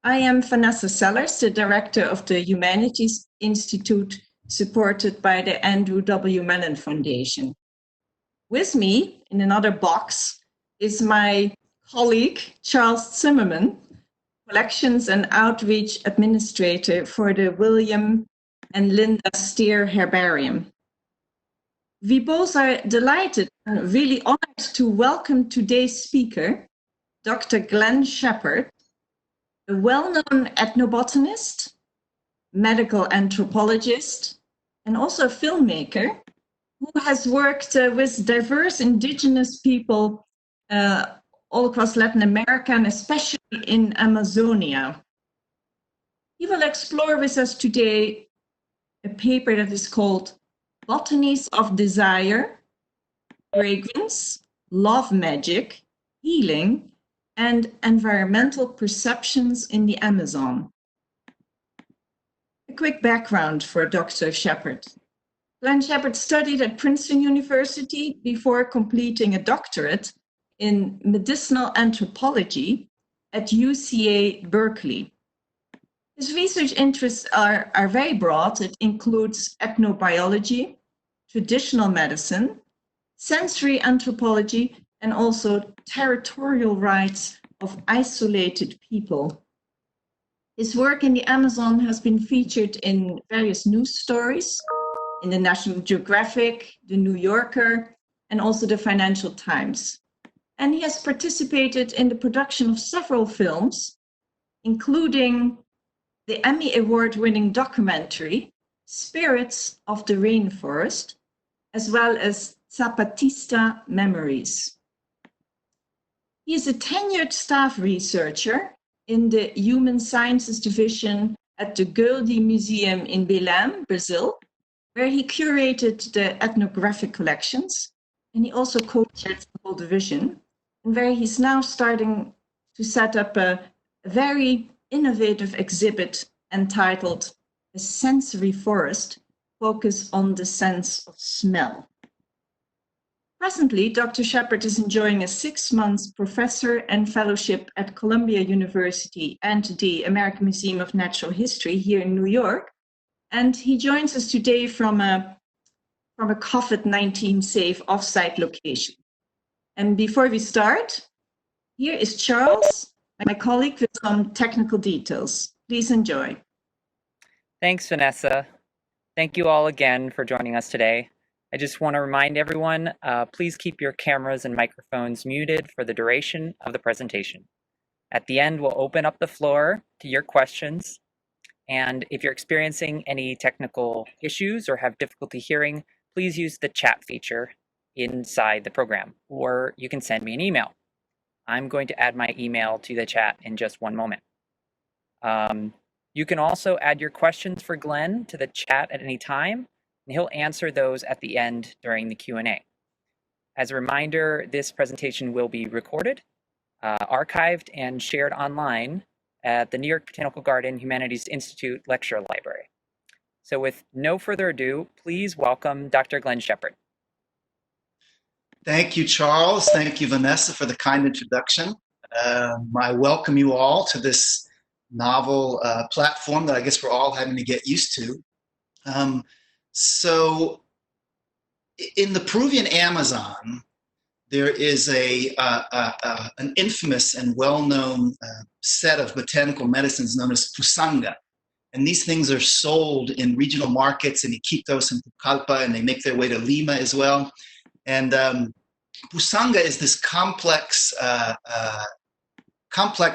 I am Vanessa Sellers, the director of the Humanities Institute, supported by the Andrew W. Mellon Foundation. With me, in another box, is my colleague, Charles Zimmerman, Collections and Outreach Administrator for the William and Linda Steer Herbarium. We both are delighted and really honored to welcome today's speaker, Dr. Glenn Shepherd, a well-known ethnobotanist, medical anthropologist, and also a filmmaker who has worked with diverse indigenous people all across Latin America and especially in Amazonia. He will explore with us today a paper that is called Botanies of Desire, Fragrance, Love Magic, Healing, and Environmental Perceptions in the Amazon. A quick background for Dr. Shepherd. Glenn Shepherd studied at Princeton University before completing a doctorate in medicinal anthropology at UCA Berkeley. His research interests are very broad. It includes ethnobiology, traditional medicine, sensory anthropology, and also territorial rights of isolated people. His work in the Amazon has been featured in various news stories, in the National Geographic, the New Yorker, and also the Financial Times. And he has participated in the production of several films, including the Emmy Award-winning documentary, Spirits of the Rainforest, as well as Zapatista Memories. He is a tenured staff researcher in the Human Sciences Division at the Goeldi Museum in Belém, Brazil, where he curated the ethnographic collections, and he also co-chairs the whole division, and where he's now starting to set up a very innovative exhibit entitled A Sensory Forest, Focus on the Sense of Smell. Presently, Dr. Shepherd is enjoying a 6-month professor and fellowship at Columbia University and the American Museum of Natural History here in New York. And he joins us today from a COVID-19 safe offsite location. And before we start, here is Charles, my colleague, with some technical details. Please enjoy. Thanks, Vanessa. Thank you all again for joining us today. I just want to remind everyone, please keep your cameras and microphones muted for the duration of the presentation. At the end, we'll open up the floor to your questions. And if you're experiencing any technical issues or have difficulty hearing, please use the chat feature inside the program, or you can send me an email. I'm going to add my email to the chat in just one moment. You can also add your questions for Glenn to the chat at any time, and he'll answer those at the end during the Q&A. As a reminder, this presentation will be recorded, archived, and shared online at the New York Botanical Garden Humanities Institute Lecture Library. So with no further ado, please welcome Dr. Glenn Shepherd. Thank you, Charles. Thank you, Vanessa, for the kind introduction. I welcome you all to this novel platform that I guess we're all having to get used to. So in the Peruvian Amazon, there is an infamous and well-known set of botanical medicines known as pusanga. And these things are sold in regional markets in Iquitos and Pucallpa, and they make their way to Lima as well. And pusanga is this complex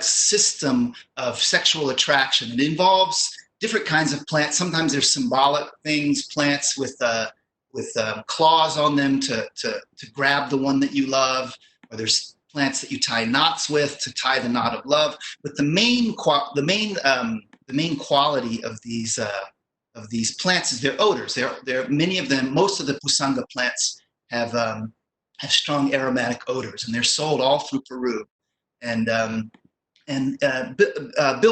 system of sexual attraction. It involves different kinds of plants. Sometimes there's symbolic things, plants with claws on them to grab the one that you love, or there's plants that you tie knots with to tie the knot of love. But the main quality of these plants is their odors. There many of them. Most of the pusanga plants have strong aromatic odors, and they're sold all through Peru. And Bill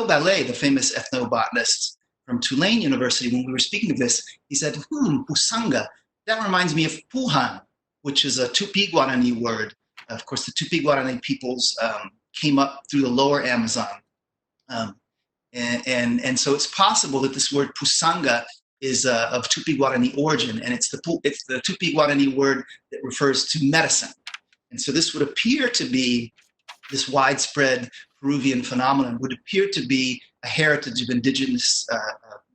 Ballet, the famous ethnobotanist from Tulane University, when we were speaking of this, he said, pusanga, that reminds me of puhan, which is a Tupi-Guarani word. Of course, the Tupi-Guarani peoples came up through the lower Amazon And so it's possible that this word pusanga is of Tupi-Guarani origin, and it's the Tupi-Guarani word that refers to medicine. And so this would appear to be, this widespread Peruvian phenomenon would appear to be a heritage of indigenous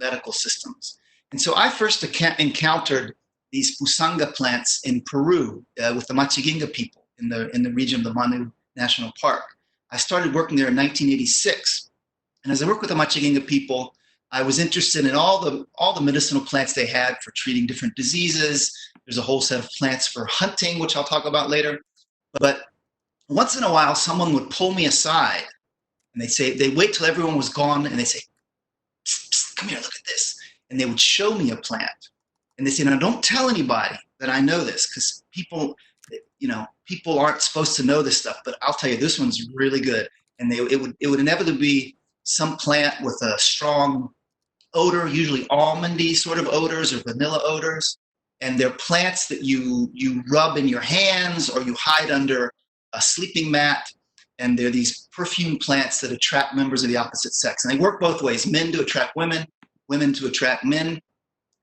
medical systems. And so I first encountered these pusanga plants in Peru with the Machiginga people in the region of the Manu National Park. I started working there in 1986. And as I worked with the Machiginga people, I was interested in all the medicinal plants they had for treating different diseases. There's a whole set of plants for hunting, which I'll talk about later. But once in a while, someone would pull me aside and they'd wait till everyone was gone and they'd say, psst, psst, come here, look at this. And they would show me a plant. And they say, now don't tell anybody that I know this, because people aren't supposed to know this stuff, but I'll tell you, this one's really good. And it would inevitably be some plant with a strong odor, usually almondy sort of odors or vanilla odors. And they're plants that you rub in your hands or you hide under a sleeping mat. And they're these perfume plants that attract members of the opposite sex. And they work both ways, men to attract women, women to attract men.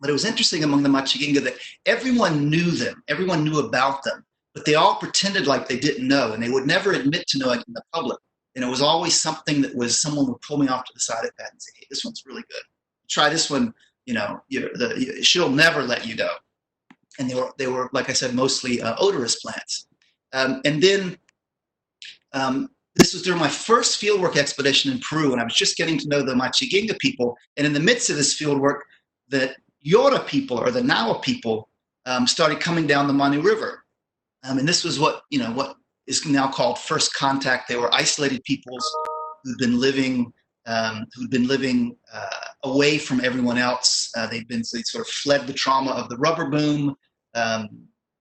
But it was interesting among the Machiginga that everyone knew them, everyone knew about them, but they all pretended like they didn't know, and they would never admit to knowing in the public. And it was always something that was, someone would pull me off to the side of that and say, hey, this one's really good. Try this one, she'll never let you know. And they were, like I said, mostly odorous plants. And then this was during my first fieldwork expedition in Peru, and I was just getting to know the Machiginga people. And in the midst of this fieldwork, the Yora people, or the Nawa people, started coming down the Manu River. And this was what is now called first contact. They were isolated peoples who'd been living away from everyone else. They sort of fled the trauma of the rubber boom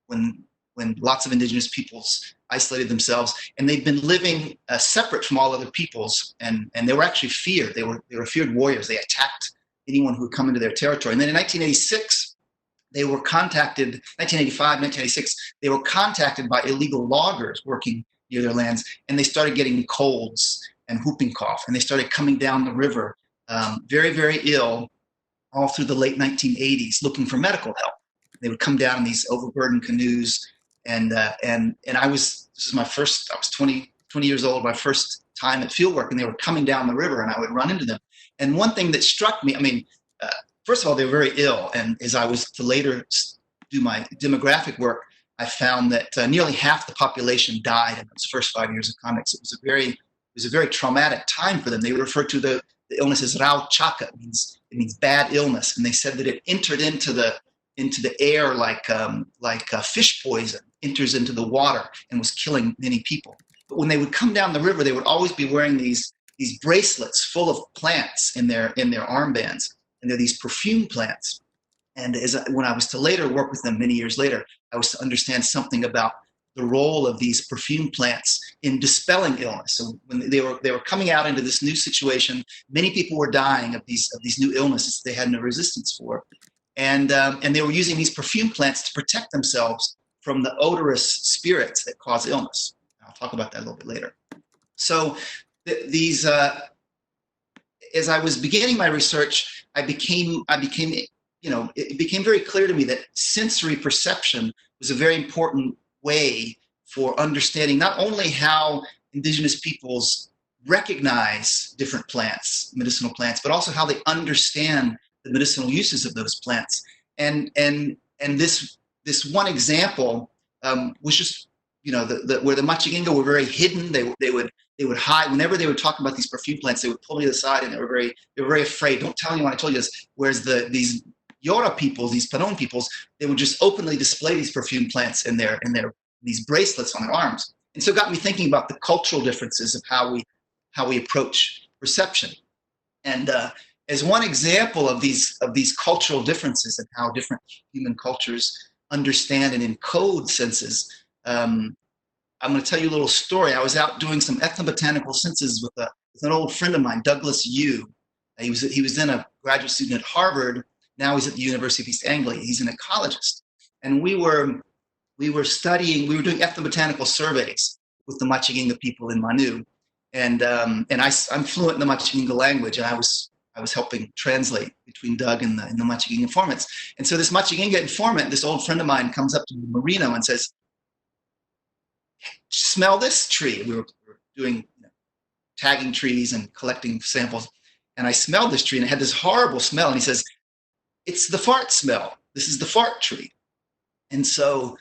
when lots of indigenous peoples isolated themselves, and they'd been living separate from all other peoples, and they were actually feared. They were feared warriors. They attacked anyone who would come into their territory. And then in 1986, they were contacted, 1985, 1986, they were contacted by illegal loggers working near their lands, and they started getting colds and whooping cough, and they started coming down the river very, very ill all through the late 1980s looking for medical help. They would come down in these overburdened canoes, and I was 20 years old, my first time at fieldwork, and they were coming down the river, and I would run into them. And one thing that struck me, first of all, they were very ill. And as I was to later do my demographic work, I found that nearly half the population died in those first 5 years of convicts. It was a very traumatic time for them. They referred to the illness as rao chaka. It means bad illness. And they said that it entered into the air like fish poison enters into the water and was killing many people. But when they would come down the river, they would always be wearing these bracelets full of plants in their armbands. And they're these perfume plants. And when I was to later work with them many years later, I was to understand something about the role of these perfume plants in dispelling illness. So when they were coming out into this new situation, many people were dying of these new illnesses they had no resistance for. And they were using these perfume plants to protect themselves from the odorous spirits that cause illness. I'll talk about that a little bit later. So as I was beginning my research, it became very clear to me that sensory perception was a very important way for understanding not only how indigenous peoples recognize different plants, medicinal plants, but also how they understand the medicinal uses of those plants. And this one example was just where the Machiginga were very hidden. They would hide whenever they would talk about these perfume plants. They would pull me to the side, and they were very afraid. Don't tell anyone I told you this. Whereas these Yora peoples, these Panon peoples, they would just openly display these perfume plants in these bracelets on their arms. And so it got me thinking about the cultural differences of how we approach perception. And as one example of these cultural differences and how different human cultures understand and encode senses, I'm going to tell you a little story. I was out doing some ethnobotanical senses with an old friend of mine, Douglas Yu. He was then a graduate student at Harvard. Now he's at the University of East Anglia. He's an ecologist. And we were doing ethnobotanical surveys with the Machiginga people in Manu. I'm fluent in the Machiginga language, and I was helping translate between Doug and the Machiginga informants. And so this Machiginga informant, this old friend of mine, comes up to Marino and says, "Smell this tree." We were doing tagging trees and collecting samples, and I smelled this tree, and it had this horrible smell. And he says, "It's the fart smell. This is the fart tree." And so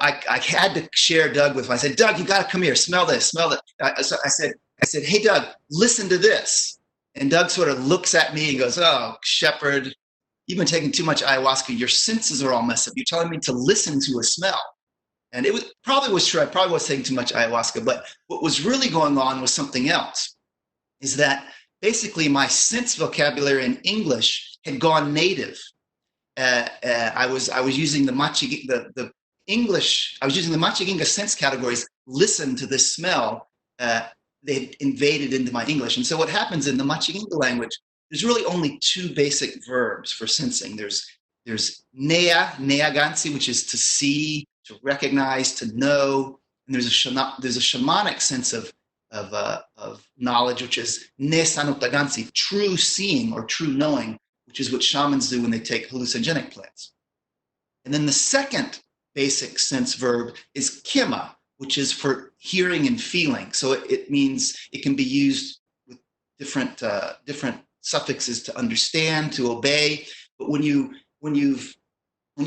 I had to share Doug with him. I said, "Doug, you got to come here. Smell this. Smell it." So I said, "Hey, Doug, listen to this." And Doug sort of looks at me and goes, "Oh, Shepherd, you've been taking too much ayahuasca. Your senses are all messed up. You're telling me to listen to a smell." And it probably was true. I probably was taking too much ayahuasca. But what was really going on was something else, is that basically my sense vocabulary in English had gone native. I was using the English. I was using the Machiginga sense categories. Listen to this smell. They invaded into my English. And so what happens in the Machiginga language, there's really only two basic verbs for sensing. There's neagansi, which is to see, to recognize, to know. And there's a shamanic sense of knowledge, which is nesanutagansi, true seeing or true knowing, which is what shamans do when they take hallucinogenic plants. And then the second basic sense verb is kima, which is for hearing and feeling. So it means it can be used with different suffixes to understand, to obey. But when you've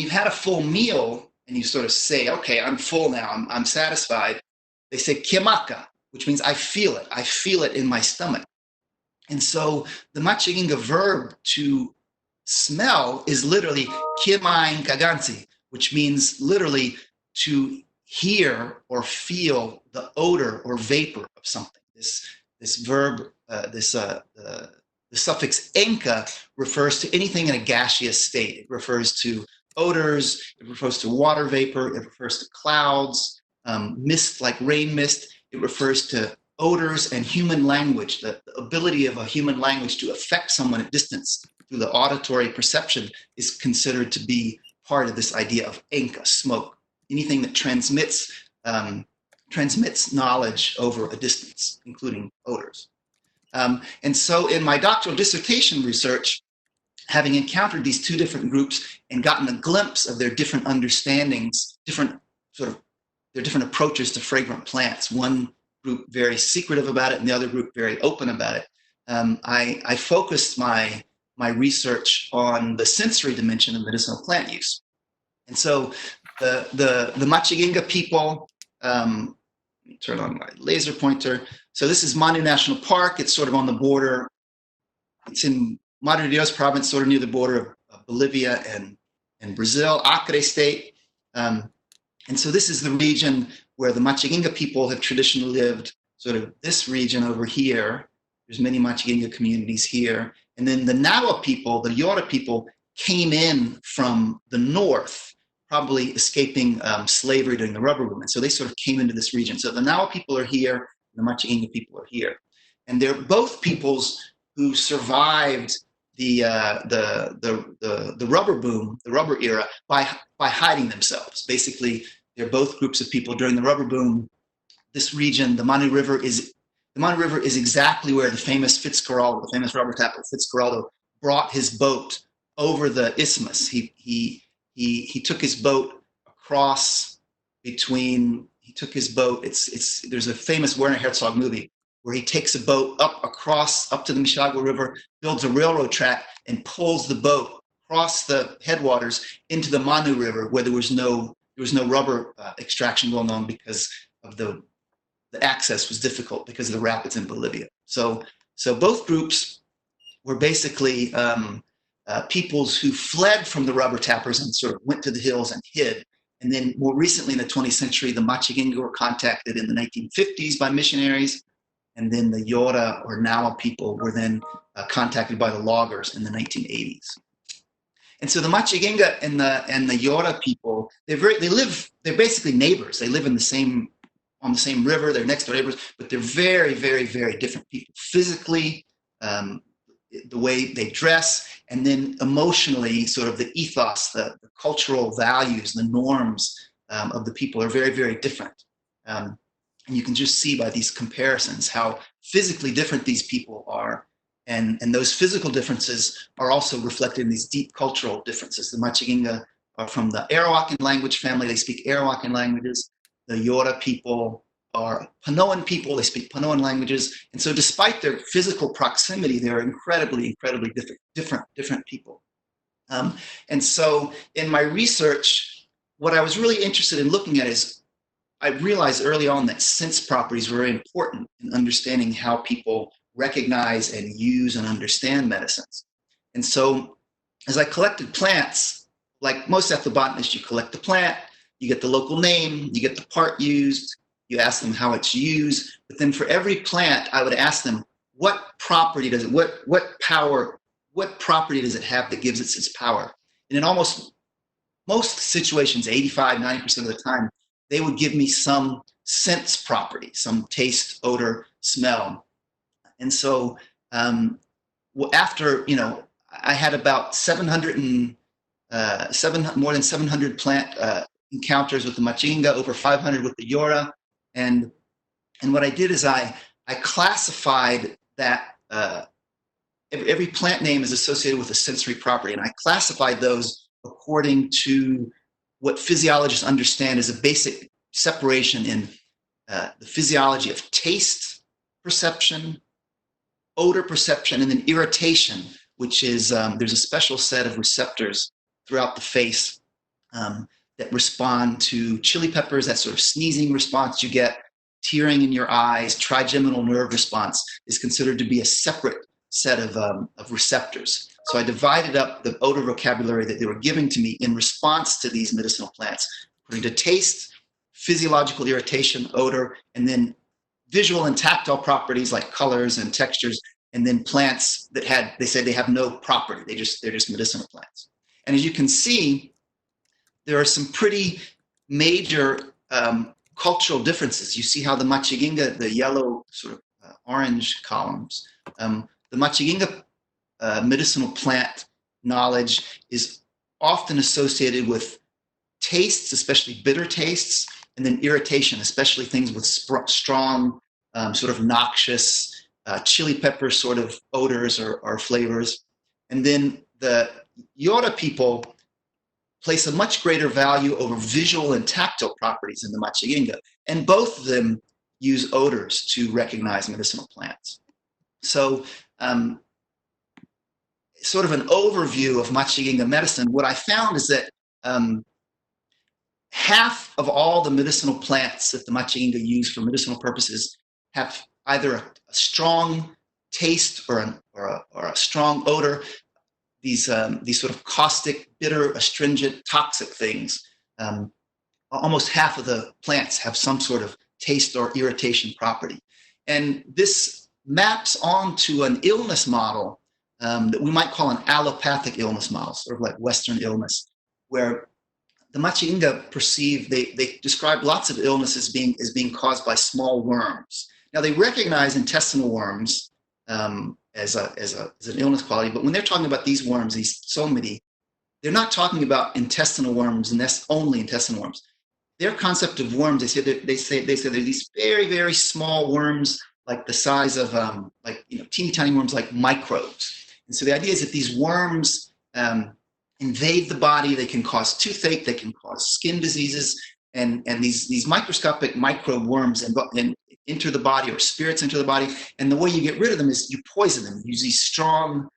had a full meal and you sort of say, "Okay, I'm full now, I'm satisfied," they say kimaka, which means I feel it. I feel it in my stomach. And so the Machiginga verb to smell is literally kimain kagansi, which means literally to hear or feel the odor or vapor of something. This verb, the suffix enka refers to anything in a gaseous state. It refers to odors, it refers to water vapor, it refers to clouds, mist like rain mist. It refers to odors and human language, the ability of a human language to affect someone at distance through the auditory perception is considered to be part of this idea of enka, smoke. Anything that transmits knowledge over a distance, including odors. And so in my doctoral dissertation research, having encountered these two different groups and gotten a glimpse of their different understandings, their different approaches to fragrant plants, one group very secretive about it and the other group very open about it, I focused my research on the sensory dimension of medicinal plant use. And so the Machiginga people, let me turn on my laser pointer. So this is Manu National Park. It's sort of on the border. It's in Madre Dios province, sort of near the border of Bolivia and Brazil, Acre state. And so this is the region where the Machiginga people have traditionally lived, sort of this region over here. There's many Machiginga communities here. And then the Nawa people, the Yora people, came in from the north, probably escaping slavery during the rubber boom. And so they sort of came into this region. So the Nawa people are here, and the Machiginga people are here. And they're both peoples who survived the rubber boom, the rubber era, by hiding themselves. Basically, they're both groups of people during the rubber boom. This region, the Manu River is exactly where the famous Fitzcarraldo, the famous rubber tapper Fitzcarraldo, brought his boat over the isthmus. He took his boat across between. He took his boat. There's a famous Werner Herzog movie where he takes a boat up to the Mishagua River, builds a railroad track, and pulls the boat across the headwaters into the Manu River, where there was no rubber extraction going on because of the access was difficult because of the rapids in Bolivia. So both groups were basically peoples who fled from the rubber tappers and sort of went to the hills and hid. And then more recently in the 20th century, the Machiginga were contacted in the 1950s by missionaries. And then the Yora or Nawa people were then contacted by the loggers in the 1980s. And so the Machiginga and the Yora people, they're basically neighbors. They live on the same river. They're next door neighbors, but they're very, very, very different people. Physically, the way they dress, and then emotionally, sort of the ethos, the cultural values, the norms of the people are very, very different. And you can just see by these comparisons how physically different these people are. And those physical differences are also reflected in these deep cultural differences. The Machiginga are from the Arawakan language family. They speak Arawakan languages. The Yora people are Panoan people. They speak Panoan languages. And so despite their physical proximity, they're incredibly different people. And so in my research, what I was really interested in looking at is I realized early on that sense properties were very important in understanding how people recognize and use and understand medicines. And so as I collected plants, like most ethnobotanists, you collect the plant, you get the local name, you get the part used, you ask them how it's used, but then for every plant, I would ask them, what property does it, what property does it have that gives it its power? And in almost most situations, 85, 90% of the time, they would give me some sense property, some taste, odor, smell. And so after, I had about more than 700 plant encounters with the Machiginga, over 500 with the Yora. And what I did is I classified that every plant name is associated with a sensory property, and I classified those according to what physiologists understand as a basic separation in the physiology of taste perception, odor perception, and then irritation, which is there's a special set of receptors throughout the face that respond to chili peppers, that sort of sneezing response you get, tearing in your eyes, trigeminal nerve response is considered to be a separate set of receptors. So I divided up the odor vocabulary that they were giving to me in response to these medicinal plants, according to taste, physiological irritation, odor, and then visual and tactile properties like colors and textures, and then plants that they say they have no property. They're just medicinal plants. And as you can see, there are some pretty major cultural differences. You see how the Machiginga, the yellow sort of orange columns, the Machiginga medicinal plant knowledge is often associated with tastes, especially bitter tastes, and then irritation, especially things with strong, sort of noxious chili pepper sort of odors or flavors. And then the Yora people place a much greater value over visual and tactile properties in the Machiginga, and both of them use odors to recognize medicinal plants. So sort of an overview of Machiginga medicine, what I found is that half of all the medicinal plants that the Machiginga use for medicinal purposes have either a strong taste or a strong odor. These sort of caustic, bitter, astringent, toxic things. Almost half of the plants have some sort of taste or irritation property. And this maps onto an illness model that we might call an allopathic illness model, sort of like Western illness, where the Machiginga they describe lots of illnesses as being caused by small worms. Now they recognize intestinal worms as an illness quality, but when they're talking about these worms, these somidi, they're not talking about intestinal worms, and that's only intestinal worms. Their concept of worms, they say they're these very, very small worms, like the size of teeny tiny worms, like microbes. And so the idea is that these worms invade the body. They can cause toothache. They can cause skin diseases, and these microscopic microbe worms and enter the body, or spirits enter the body. And the way you get rid of them is you poison them. You use these strong,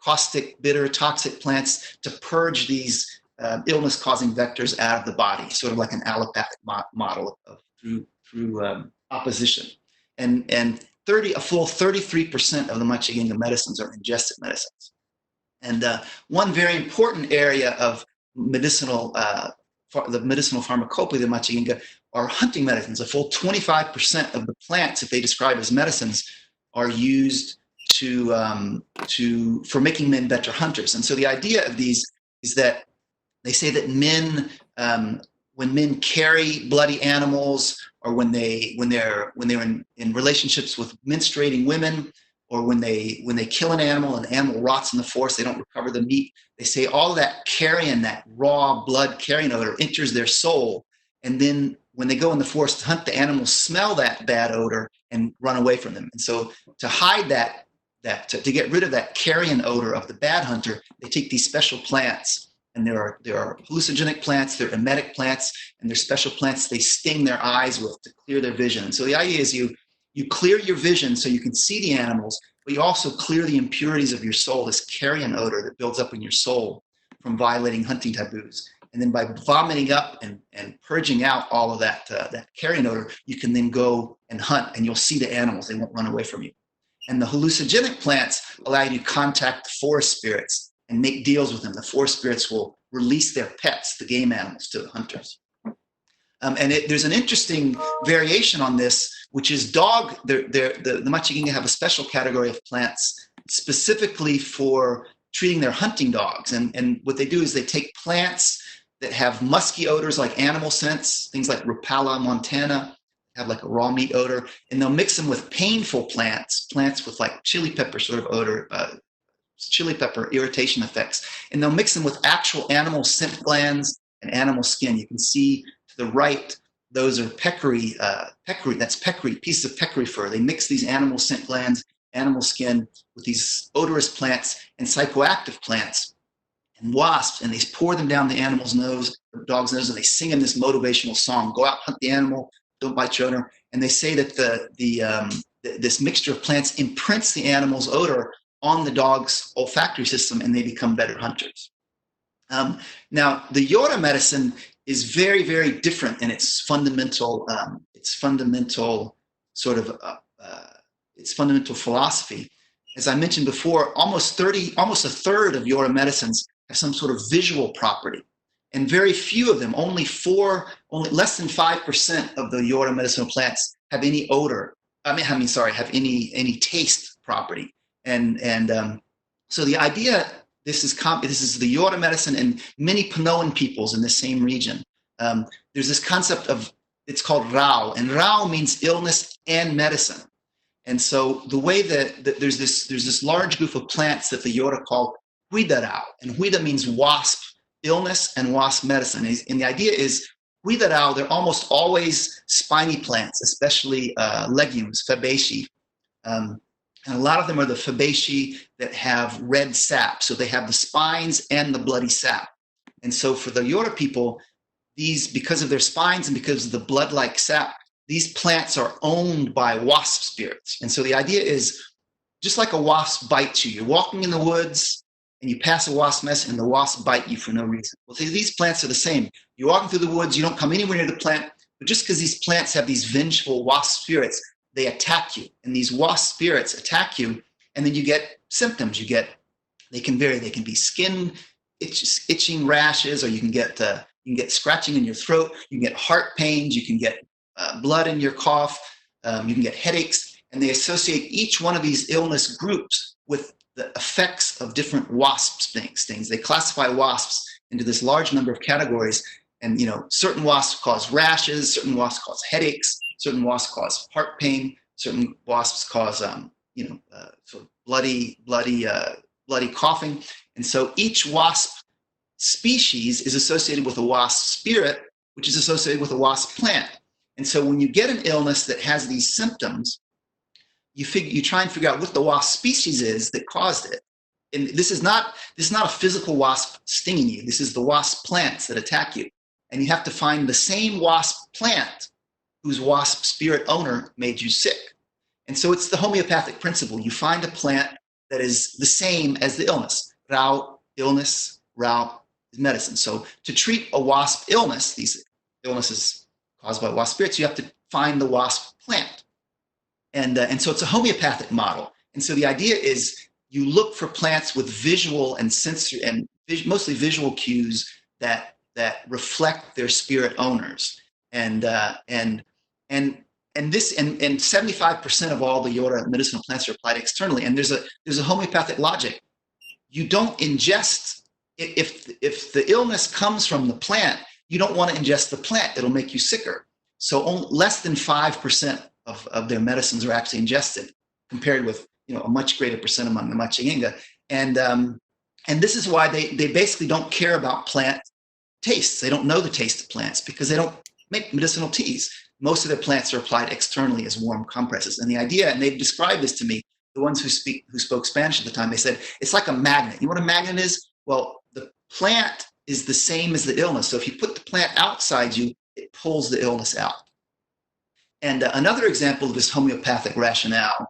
caustic, bitter, toxic plants to purge these illness-causing vectors out of the body, sort of like an allopathic model through opposition. And a full 33% of the Machiginga medicines are ingested medicines. And one very important area of the medicinal pharmacopoeia of the Machiginga are hunting medicines. A full 25% of the plants that they describe as medicines are used for making men better hunters. And so the idea of these is that they say that men, when men carry bloody animals, or when they're in relationships with menstruating women, or when they kill an animal and the animal rots in the forest, they don't recover the meat. They say all of that carrion, that raw blood carrion odor, enters their soul, and then when they go in the forest to hunt, the animals smell that bad odor and run away from them. And so to hide to get rid of that carrion odor of the bad hunter, they take these special plants. And there are hallucinogenic plants, there are emetic plants, and there's special plants they sting their eyes with to clear their vision. And so the idea is you clear your vision so you can see the animals, but you also clear the impurities of your soul, this carrion odor that builds up in your soul from violating hunting taboos. And then by vomiting up and purging out all of that carrion odor, you can then go and hunt, and you'll see the animals. They won't run away from you. And the hallucinogenic plants allow you to contact the forest spirits and make deals with them. The forest spirits will release their pets, the game animals, to the hunters. There's an interesting variation on this, which is the Machiginga have a special category of plants specifically for treating their hunting dogs. And what they do is they take plants that have musky odors like animal scents, things like Rupala montana, have like a raw meat odor, and they'll mix them with painful plants with like chili pepper sort of odor, chili pepper irritation effects, and they'll mix them with actual animal scent glands and animal skin. You can see to the right, those are peccary, that's peccary, pieces of peccary fur. They mix these animal scent glands, animal skin with these odorous plants and psychoactive plants and wasps, and they pour them down the animal's nose, the dog's nose, and they sing them this motivational song: go out, hunt the animal, don't bite your owner. And they say that this mixture of plants imprints the animal's odor on the dog's olfactory system, and they become better hunters. Now, the Yora medicine is very, very different in its fundamental philosophy. As I mentioned before, almost a third of Yora medicines have some sort of visual property, and very few of them, only less than 5% of the Yora medicinal plants have any odor. Have any taste property. So the idea, this is the Yora medicine and many Panoan peoples in the same region. There's this concept it's called Rao, and Rao means illness and medicine. And so the way that there's this large group of plants that the Yora call Huida Rao, and Huida means wasp illness and wasp medicine. And the idea is Huida Rao, they're almost always spiny plants, especially legumes, fabaceae. And a lot of them are the fabaceae that have red sap. So they have the spines and the bloody sap. And so for the Yora people, because of their spines and because of the blood-like sap, these plants are owned by wasp spirits. And so the idea is, just like a wasp bites you, you're walking in the woods and you pass a wasp nest and the wasp bite you for no reason. Well, these plants are the same. You're walking through the woods, you don't come anywhere near the plant, but just because these plants have these vengeful wasp spirits, they attack you, and these wasp spirits attack you, and then you get symptoms. They can vary. They can be skin itching rashes, or you can get scratching in your throat. You can get heart pains. You can get blood in your cough. You can get headaches, and they associate each one of these illness groups with the effects of different wasp stings. They classify wasps into this large number of categories, and certain wasps cause rashes, certain wasps cause headaches, certain wasps cause heart pain, certain wasps cause sort of bloody coughing. And so each wasp species is associated with a wasp spirit, which is associated with a wasp plant. And so when you get an illness that has these symptoms, you try and figure out what the wasp species is that caused it. And this is not a physical wasp stinging you. This is the wasp plants that attack you. And you have to find the same wasp plant whose wasp spirit owner made you sick. And so it's the homeopathic principle. You find a plant that is the same as the illness. Rao, illness, Rao is medicine. So to treat a wasp illness, these illnesses caused by wasp spirits, you have to find the wasp plant. And so it's a homeopathic model. And so the idea is you look for plants with visual and sensory and mostly visual cues that reflect their spirit owners. And 75% of all the Yora medicinal plants are applied externally. And there's a homeopathic logic. You don't ingest, if the illness comes from the plant, you don't want to ingest the plant. It'll make you sicker. So less than 5% of their medicines are actually ingested, compared with a much greater percent among the Machiginga. And this is why they basically don't care about plant tastes. They don't know the taste of plants because they don't make medicinal teas. Most of their plants are applied externally as warm compresses. And the idea, and they've described this to me, the ones who spoke Spanish at the time, they said, it's like a magnet. You know what a magnet is? Well, the plant is the same as the illness. So if you put the plant outside you, it pulls the illness out. And another example of this homeopathic rationale,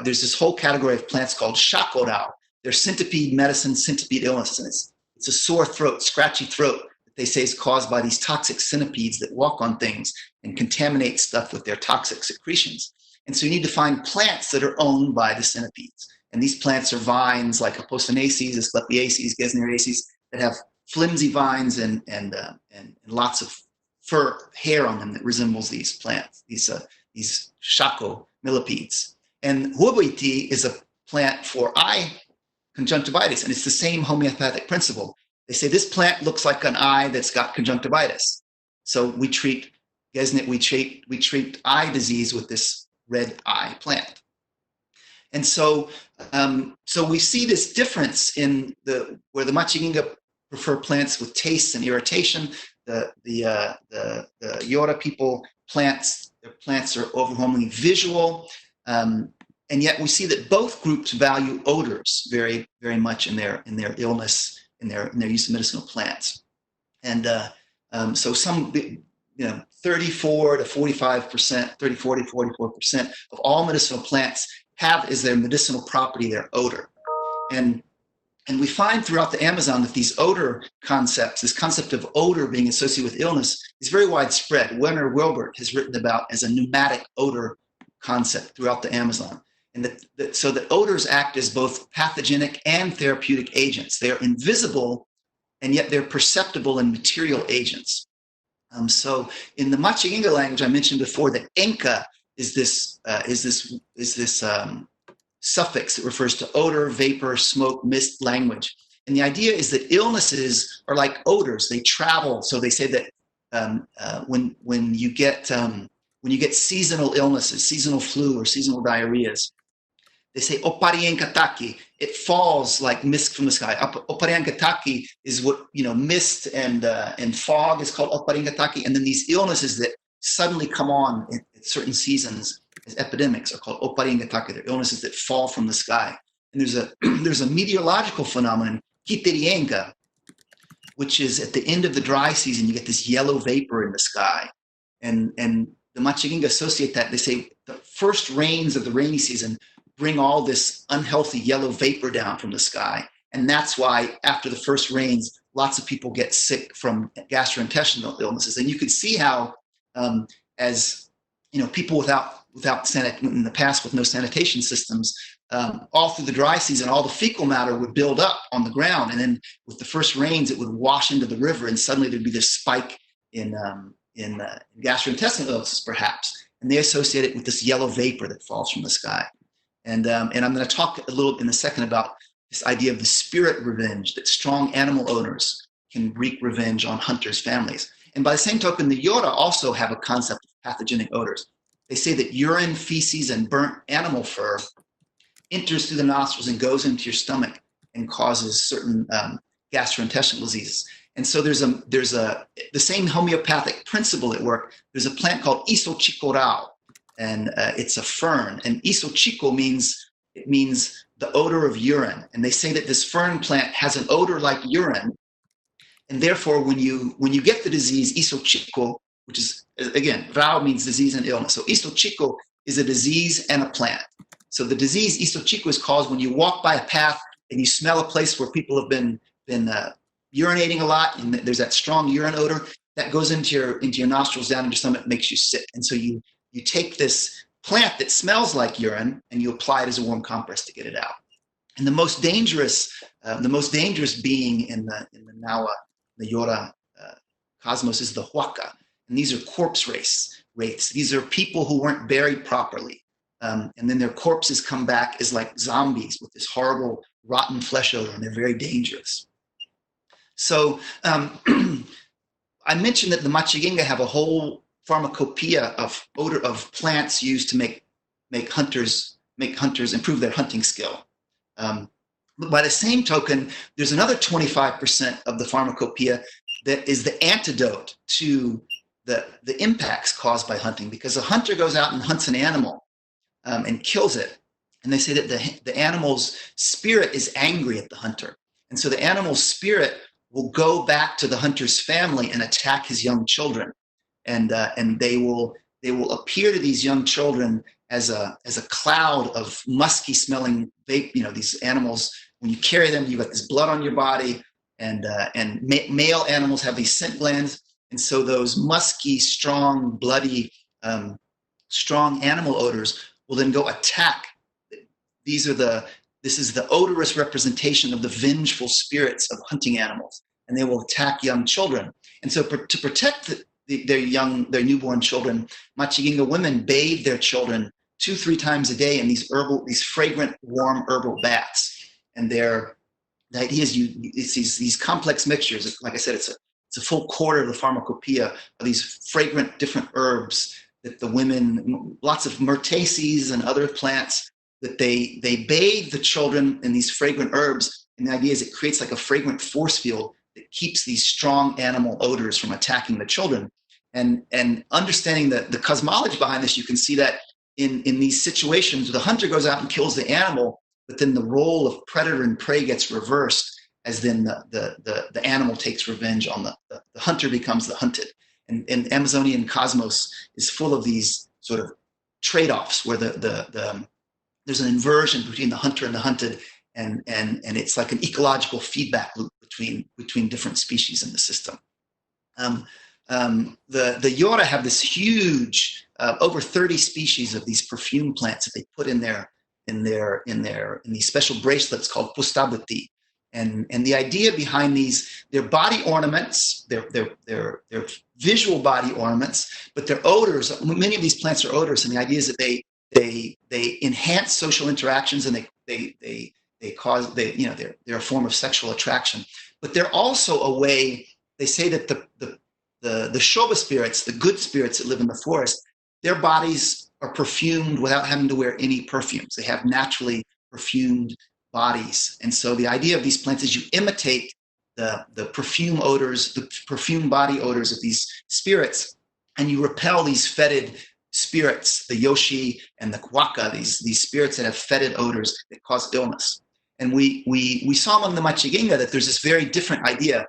there's this whole category of plants called chacorao. They're centipede medicine, centipede illness. And it's a sore throat, scratchy throat that they say is caused by these toxic centipedes that walk on things and contaminate stuff with their toxic secretions. And so you need to find plants that are owned by the centipedes. And these plants are vines like Apocynaceae, Asclepiaceae, Gesneriaceae that have flimsy vines and lots of fur, hair on them that resembles these plants, these Chaco millipedes. And huobuiti is a plant for eye conjunctivitis, and it's the same homeopathic principle. They say this plant looks like an eye that's got conjunctivitis. So we treat eye disease with this red eye plant. And so we see this difference in where the Machiginga prefer plants with tastes and irritation. The Yora people their plants are overwhelmingly visual, and yet we see that both groups value odors very, very much in their illness, in their use of medicinal plants. And so some 34 to 45%, 30, 40, 44% of all medicinal plants have as their medicinal property their odor. And we find throughout the Amazon that these odor concepts, this concept of odor being associated with illness, is very widespread. Werner Wilbert has written about as a pneumatic odor concept throughout the Amazon. And so that odors act as both pathogenic and therapeutic agents. They are invisible, and yet they're perceptible and material agents. So in the Machiginga language I mentioned before, the enka is this suffix that refers to odor, vapor, smoke, mist, language. And the idea is that illnesses are like odors; they travel. So they say that when you get seasonal illnesses, seasonal flu or seasonal diarrheas, they say opariankataki. It falls like mist from the sky. Opariankataki is what mist and fog is called opariankataki, and then these illnesses that suddenly come on at certain seasons as epidemics are called opariankataki. They're illnesses that fall from the sky. And there's a meteorological phenomenon, kiterienga, which is at the end of the dry season, you get this yellow vapor in the sky. And the Machiginga associate that. They say the first rains of the rainy season bring all this unhealthy yellow vapor down from the sky. And that's why after the first rains, lots of people get sick from gastrointestinal illnesses. And you could see how, as people in the past with no sanitation systems, all through the dry season, all the fecal matter would build up on the ground. And then with the first rains, it would wash into the river, and suddenly there'd be this spike in gastrointestinal illnesses, perhaps. And they associate it with this yellow vapor that falls from the sky. And I'm going to talk a little in a second about this idea of the spirit revenge, that strong animal owners can wreak revenge on hunters' families. And by the same token, the Yora also have a concept of pathogenic odors. They say that urine, feces, and burnt animal fur enters through the nostrils and goes into your stomach and causes certain gastrointestinal diseases. And so there's the same homeopathic principle at work. There's a plant called isochicorao, and it's a fern. And isochico means the odor of urine. And they say that this fern plant has an odor like urine, and therefore when you get the disease isochico, which is, again, rao means disease and illness. So isochico is a disease and a plant. So the disease isochico is caused when you walk by a path and you smell a place where people have been urinating a lot, and there's that strong urine odor that goes into your nostrils, down into your stomach, makes you sick. And so you take this plant that smells like urine and you apply it as a warm compress to get it out. And the most dangerous being in the Nawa, the Yora cosmos, is the huaca. And these are corpse wraiths. These are people who weren't buried properly. And then their corpses come back as like zombies with this horrible rotten flesh odor, and they're very dangerous. So I mentioned that the Machiginga have a whole pharmacopoeia of odor of plants used to make hunters improve their hunting skill. But by the same token, there's another 25% of the pharmacopoeia that is the antidote to the impacts caused by hunting, because a hunter goes out and hunts an animal and kills it. And they say that the animal's spirit is angry at the hunter. And so the animal's spirit will go back to the hunter's family and attack his young children. And they will appear to these young children as a cloud of musky smelling vape. These animals, when you carry them, you got this blood on your body, and male animals have these scent glands. And so those musky, strong, bloody, strong animal odors will then go attack. This is the odorous representation of the vengeful spirits of hunting animals, and they will attack young children. And so to protect their newborn children, Machiginga women bathe their children 2-3 times a day in these fragrant, warm herbal baths. And the idea is it's these complex mixtures. Like I said, it's a full quarter of the pharmacopoeia of these fragrant different herbs that the women, lots of myrtaceae and other plants, that they bathe the children in these fragrant herbs. And the idea is it creates like a fragrant force field that keeps these strong animal odors from attacking the children. And understanding the cosmology behind this, you can see that in these situations, the hunter goes out and kills the animal, but then the role of predator and prey gets reversed, as then the animal takes revenge on the hunter becomes the hunted. And Amazonian cosmos is full of these sort of trade-offs where there's an inversion between the hunter and the hunted, and it's like an ecological feedback loop between different species in the system. The Yora have this huge, over 30 species of these perfume plants that they put in these special bracelets called pustabuti. And the idea behind these, they're body ornaments, they're visual body ornaments, but their odors, many of these plants are odorous, and the idea is that they enhance social interactions, and they're a form of sexual attraction. But they're also a way, they say that the Shoba spirits, the good spirits that live in the forest, their bodies are perfumed without having to wear any perfumes. They have naturally perfumed bodies. And so the idea of these plants is you imitate the perfume odors, the perfume body odors of these spirits, and you repel these fetid spirits, the yoshi and the kwaka, these spirits that have fetid odors that cause illness. And we saw among the Machiginga that there's this very different idea,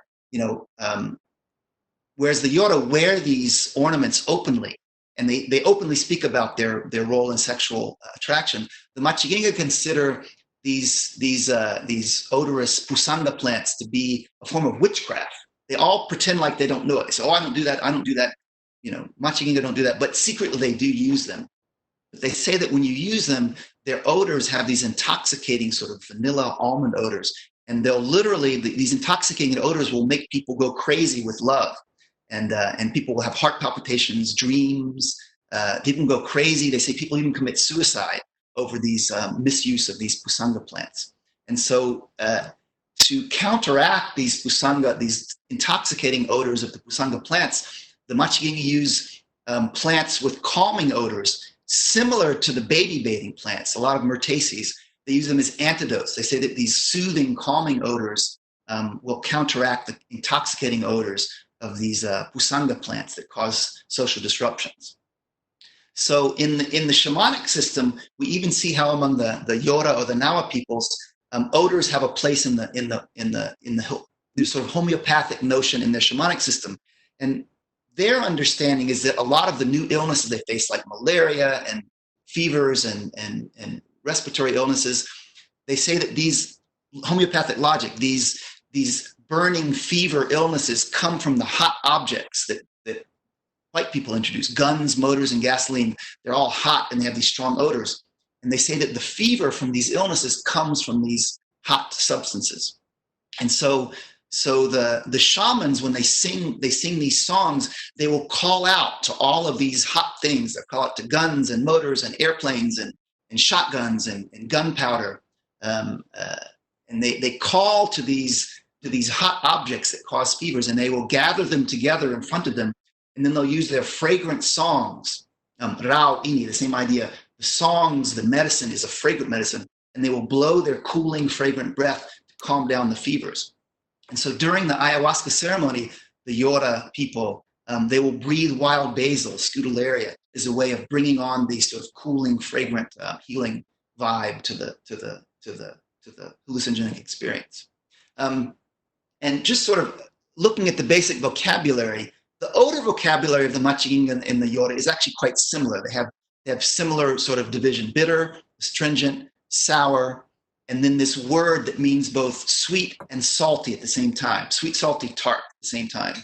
whereas the Yora wear these ornaments openly, and they openly speak about their role in sexual attraction. The Machiginga consider these odorous pusanga plants to be a form of witchcraft. They all pretend like they don't know it. They say, "Oh, I don't do that. I don't do that." Machiginga don't do that, but secretly they do use them. But they say that when you use them, their odors have these intoxicating sort of vanilla almond odors, and they'll literally, these intoxicating odors will make people go crazy with love, and people will have heart palpitations, dreams. People go crazy. They say people even commit suicide over these misuse of these pusanga plants. And so to counteract these pusanga, these intoxicating odors of the pusanga plants, the Machiginga use plants with calming odors, similar to the baby bathing plants, a lot of myrtaceae. They use them as antidotes. They say that these soothing, calming odors will counteract the intoxicating odors of these pusanga plants that cause social disruptions. So in the shamanic system, we even see how among the Yora or the Nawa peoples, odors have a place in the sort of homeopathic notion in their shamanic system. And their understanding is that a lot of the new illnesses they face, like malaria and fevers and respiratory illnesses, they say that these homeopathic logic, these burning fever illnesses come from the hot objects that white people introduce. Guns, motors, and gasoline, they're all hot and they have these strong odors. And they say that the fever from these illnesses comes from these hot substances. And so the shamans, when they sing these songs, they will call out to all of these hot things. They'll call out to guns and motors and airplanes and shotguns and gunpowder. And they call to these hot objects that cause fevers, and they will gather them together in front of them. And then they'll use their fragrant songs, rao ini, the same idea. The songs, the medicine is a fragrant medicine, and they will blow their cooling, fragrant breath to calm down the fevers. And so during the ayahuasca ceremony, the Yora people They will breathe wild basil, Scutellaria, as a way of bringing on the sort of cooling, fragrant, healing vibe to the hallucinogenic experience. And just sort of looking at the basic vocabulary, the odor vocabulary of the Machinga and the Yore is actually quite similar. They have similar sort of division: bitter, astringent, sour, and then this word that means both sweet and salty at the same time, sweet, salty, tart at the same time.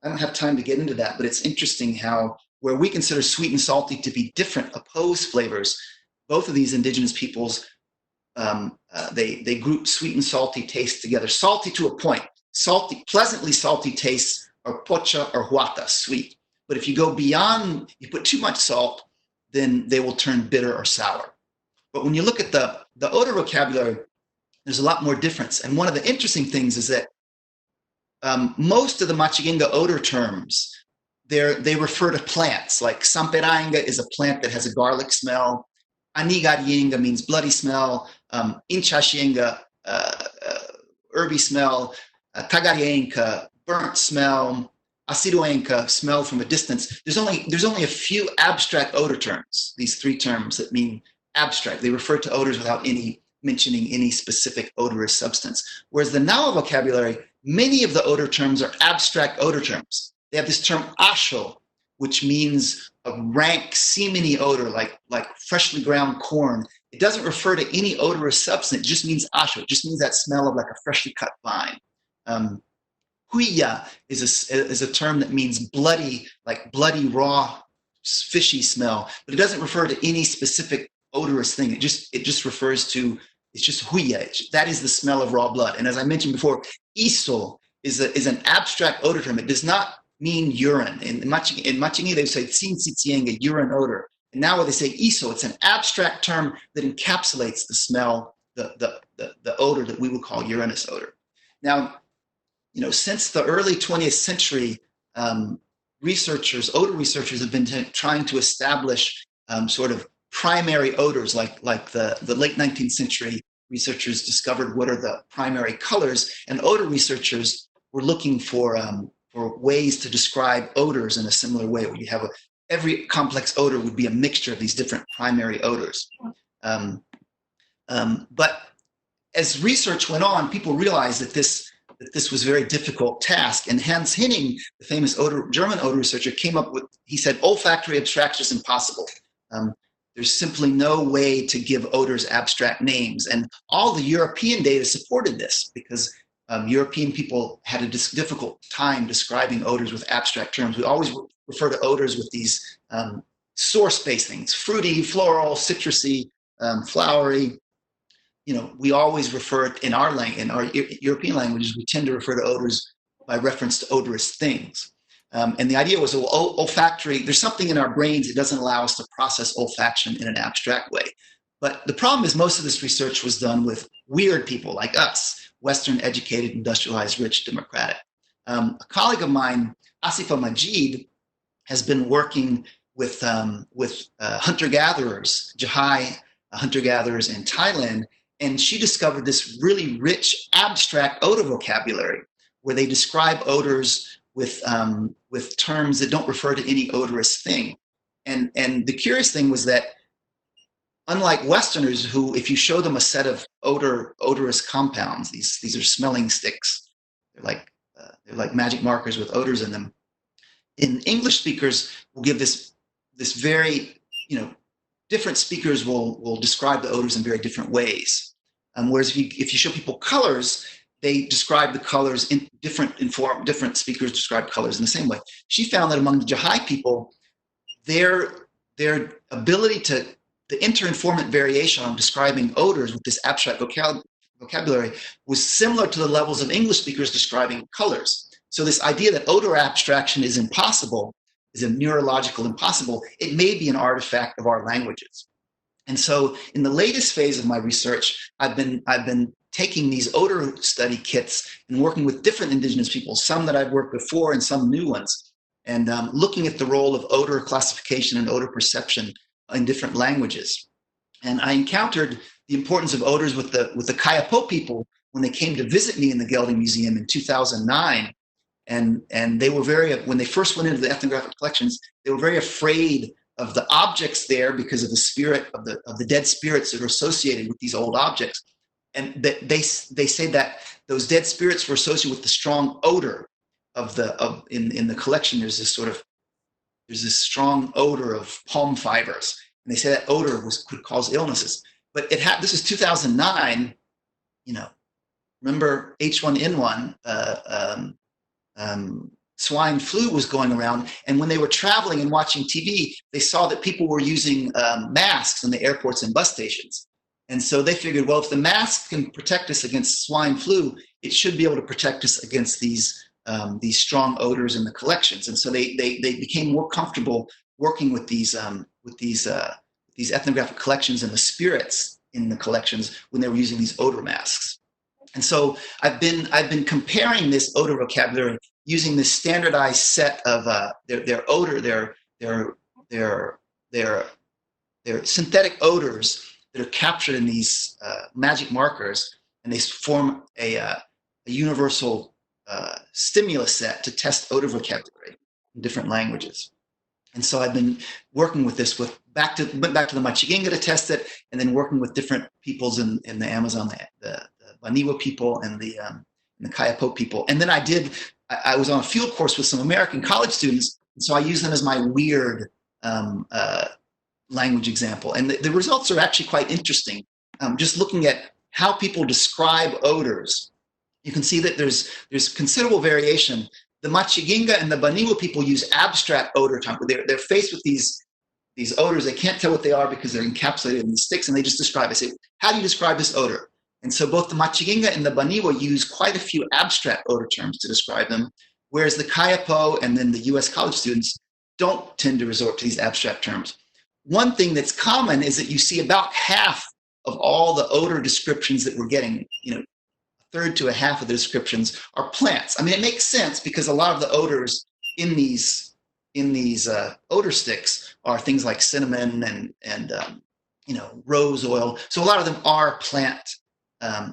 I don't have time to get into that, but it's interesting how where we consider sweet and salty to be different, opposed flavors, both of these indigenous peoples, they group sweet and salty tastes together. Salty to a point. Salty, pleasantly salty tastes are pocha or huata, sweet. But if you go beyond, you put too much salt, then they will turn bitter or sour. But when you look at the odor vocabulary, there's a lot more difference. And one of the interesting things is that most of the Machinga odor terms, they refer to plants. Like Samperanga is a plant that has a garlic smell. Anigarienga means bloody smell. Inchashienga, herby smell. Tagarienka, burnt smell. Asidoenka, smell from a distance. There's only a few abstract odor terms, these three terms that mean abstract. They refer to odors without mentioning any specific odorous substance. Whereas the Nao vocabulary, many of the odor terms are abstract odor terms. They have this term asho, which means a rank, semeny odor, like freshly ground corn. It doesn't refer to any odorous substance. It just means asho. It just means that smell of like a freshly cut vine. Huilla is a term that means bloody, like bloody, raw, fishy smell, but it doesn't refer to any specific odorous thing. It just refers to, it's just huilla. That is the smell of raw blood. And as I mentioned before, iso is an abstract odor term. It does not mean urine. In Machinga, they say tsintsitienga, urine odor. And now when they say iso, it's an abstract term that encapsulates the smell, the odor that we would call urinous odor. Now, since the early 20th century, odor researchers have been trying to establish sort of primary odors, like the late 19th century researchers discovered what are the primary colors, and odor researchers were looking for ways to describe odors in a similar way, where you have every complex odor would be a mixture of these different primary odors. But as research went on, people realized that this was a very difficult task. And Hans Henning, the famous German odor researcher, came up with, he said, olfactory abstraction is impossible. There's simply no way to give odors abstract names. And all the European data supported this, because European people had a difficult time describing odors with abstract terms. We always refer to odors with these source-based things: fruity, floral, citrusy, flowery. We always refer in our European languages, we tend to refer to odors by reference to odorous things. And the idea was, olfactory, there's something in our brains that doesn't allow us to process olfaction in an abstract way. But the problem is most of this research was done with weird people like us, Western, educated, industrialized, rich, democratic. A colleague of mine, Asifa Majid, has been working with hunter-gatherers, Jahai hunter-gatherers in Thailand, and she discovered this really rich abstract odor vocabulary where they describe odors with terms that don't refer to any odorous thing. And the curious thing was that, unlike Westerners, who, if you show them a set of odorous compounds, these are smelling sticks. They're like magic markers with odors in them. In English speakers, will give this very, different speakers will describe the odors in very different ways. Whereas if you show people colors, they describe the colors in different speakers describe colors in the same way. She found that among the Jahai people, their ability to the inter-informant variation on describing odors with this abstract vocabulary was similar to the levels of English speakers describing colors. So this idea that odor abstraction is impossible, is a neurological impossible, it may be an artifact of our languages. And so in the latest phase of my research, I've been taking these odor study kits and working with different indigenous people, some that I've worked before and some new ones, and looking at the role of odor classification and odor perception in different languages. And I encountered the importance of odors with the Kayapo people when they came to visit me in the Gelding Museum in 2009. and they were when they first went into the ethnographic collections, they were very afraid of the objects there because of the spirit of the dead spirits that are associated with these old objects. And they say that those dead spirits were associated with the strong odor in the collection. There's this strong odor of palm fibers, and they say that odor could cause illnesses. But this is 2009. Remember H1N1, swine flu was going around, and when they were traveling and watching TV, they saw that people were using masks in the airports and bus stations. And so they figured, well, if the mask can protect us against swine flu, it should be able to protect us against these strong odors in the collections. And so they became more comfortable working with these ethnographic collections and the spirits in the collections when they were using these odor masks. And so I've been comparing this odor vocabulary using this standardized set of their synthetic odors that are captured in these magic markers, and they form a universal stimulus set to test odor vocabulary in different languages. And so I've been working with this went back to the Machiginga to test it, and then working with different peoples in the Amazon, the Baniwa people and the Kayapo people. And then I was on a field course with some American college students, and so I use them as my weird language example. And the results are actually quite interesting. Just looking at how people describe odors, you can see that there's considerable variation. The Machiginga and the Baniwa people use abstract odor terms. They're faced with these odors. They can't tell what they are because they're encapsulated in the sticks, and they just describe it. Say, how do you describe this odor? And so both the Machiginga and the Baniwa use quite a few abstract odor terms to describe them, whereas the Kayapo and then the US college students don't tend to resort to these abstract terms. One thing that's common is that you see about half of all the odor descriptions that we're getting, a third to a half of the descriptions are plants. I mean, it makes sense because a lot of the odors in these odor sticks are things like cinnamon and rose oil. So a lot of them are plant.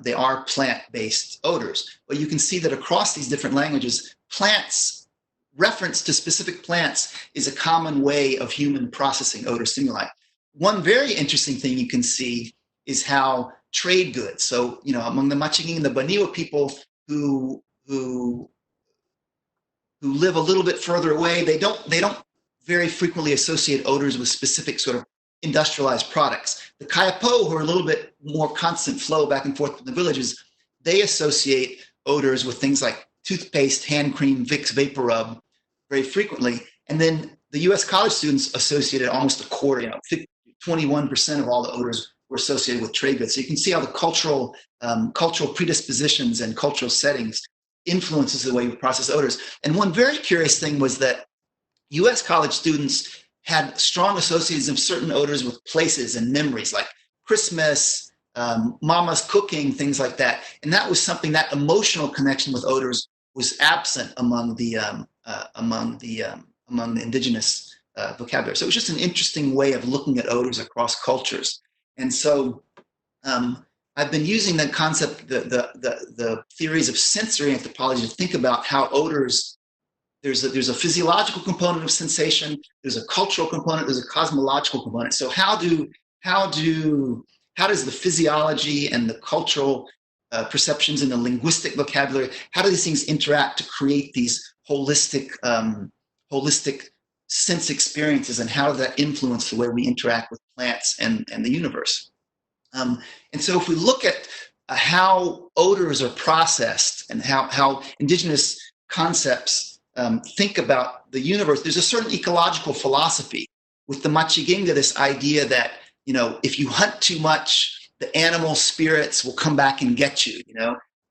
They are plant-based odors. But you can see that across these different languages, reference to specific plants is a common way of human processing odor stimuli. One very interesting thing you can see is how trade goods. So, among the Machiginga and the Baniwa people who live a little bit further away, they don't very frequently associate odors with specific sort of industrialized products. The Kayapo, who are a little bit more constant flow back and forth in the villages, they associate odors with things like toothpaste, hand cream, Vicks Vapor Rub very frequently. And then the US college students associated almost a quarter, 21% of all the odors were associated with trade goods. So you can see how the cultural predispositions and cultural settings influences the way we process odors. And one very curious thing was that US college students had strong associations of certain odors with places and memories, like Christmas, mama's cooking, things like that. And that was something, that emotional connection with odors was absent among the indigenous vocabulary. So it was just an interesting way of looking at odors across cultures. And so I've been using that concept, the theories of sensory anthropology, to think about how odors, there's a physiological component of sensation, there's a cultural component, there's a cosmological component. So how does the physiology and the cultural perceptions and the linguistic vocabulary, how do these things interact to create these holistic sense experiences, and how does that influence the way we interact with plants and the universe? And so if we look at how odors are processed and how indigenous concepts think about the universe, there's a certain ecological philosophy. With the Machiginga, this idea that, if you hunt too much, the animal spirits will come back and get you,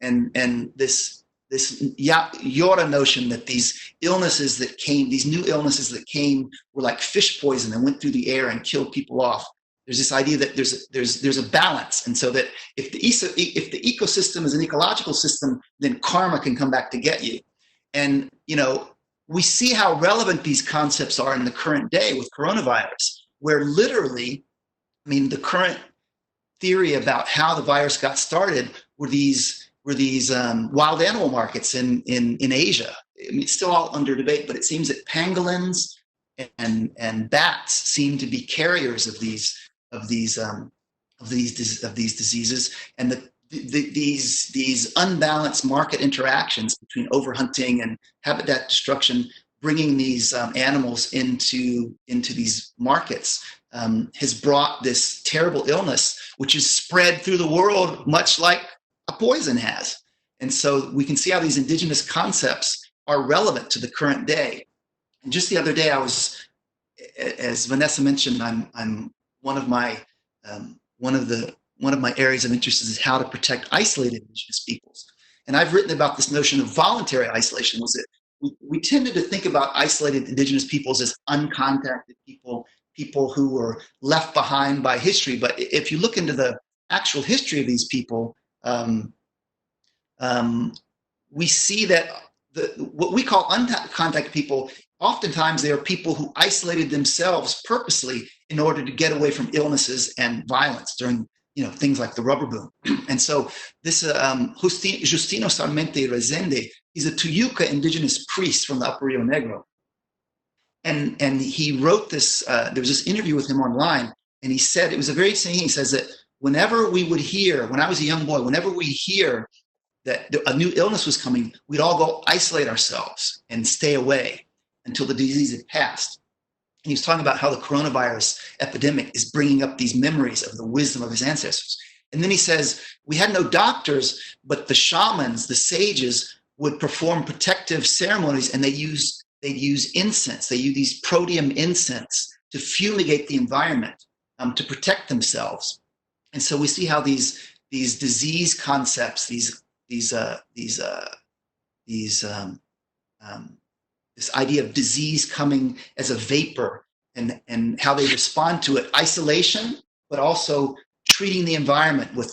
and this Yora notion that these new illnesses that came were like fish poison and went through the air and killed people off. There's this idea that there's a balance, and so that if the ecosystem is an ecological system, then karma can come back to get you. And we see how relevant these concepts are in the current day with coronavirus, where literally, the current theory about how the virus got started were these wild animal markets in Asia, I mean, it's still all under debate, but it seems that pangolins and bats seem to be carriers of these diseases, and these unbalanced market interactions between overhunting and habitat destruction, bringing these animals into these markets, has brought this terrible illness, which is spread through the world, much like a poison has. And so we can see how these indigenous concepts are relevant to the current day. And just the other day, I was, as Vanessa mentioned, I'm one of my areas of interest is how to protect isolated indigenous peoples. And I've written about this notion of voluntary isolation. Was it we tended to think about isolated indigenous peoples as uncontacted people who were left behind by history. But if you look into the actual history of these people, we see that what we call uncontacted people, oftentimes they are people who isolated themselves purposely in order to get away from illnesses and violence during things like the rubber boom. And so this Justino Sarmente Rezende, he's a Tuyuca indigenous priest from the Upper Rio Negro. And he wrote this, there was this interview with him online, and he said, it was a very interesting thing. He says that whenever we would hear, when I was a young boy, whenever we hear that a new illness was coming, we'd all go isolate ourselves and stay away until the disease had passed. And he was talking about how the coronavirus epidemic is bringing up these memories of the wisdom of his ancestors. And then he says, we had no doctors, but the shamans, the sages, would perform protective ceremonies, and they'd use incense. They use these protium incense to fumigate the environment, to protect themselves. And so we see how these disease concepts, this idea of disease coming as a vapor, and how they respond to it, isolation, but also treating the environment with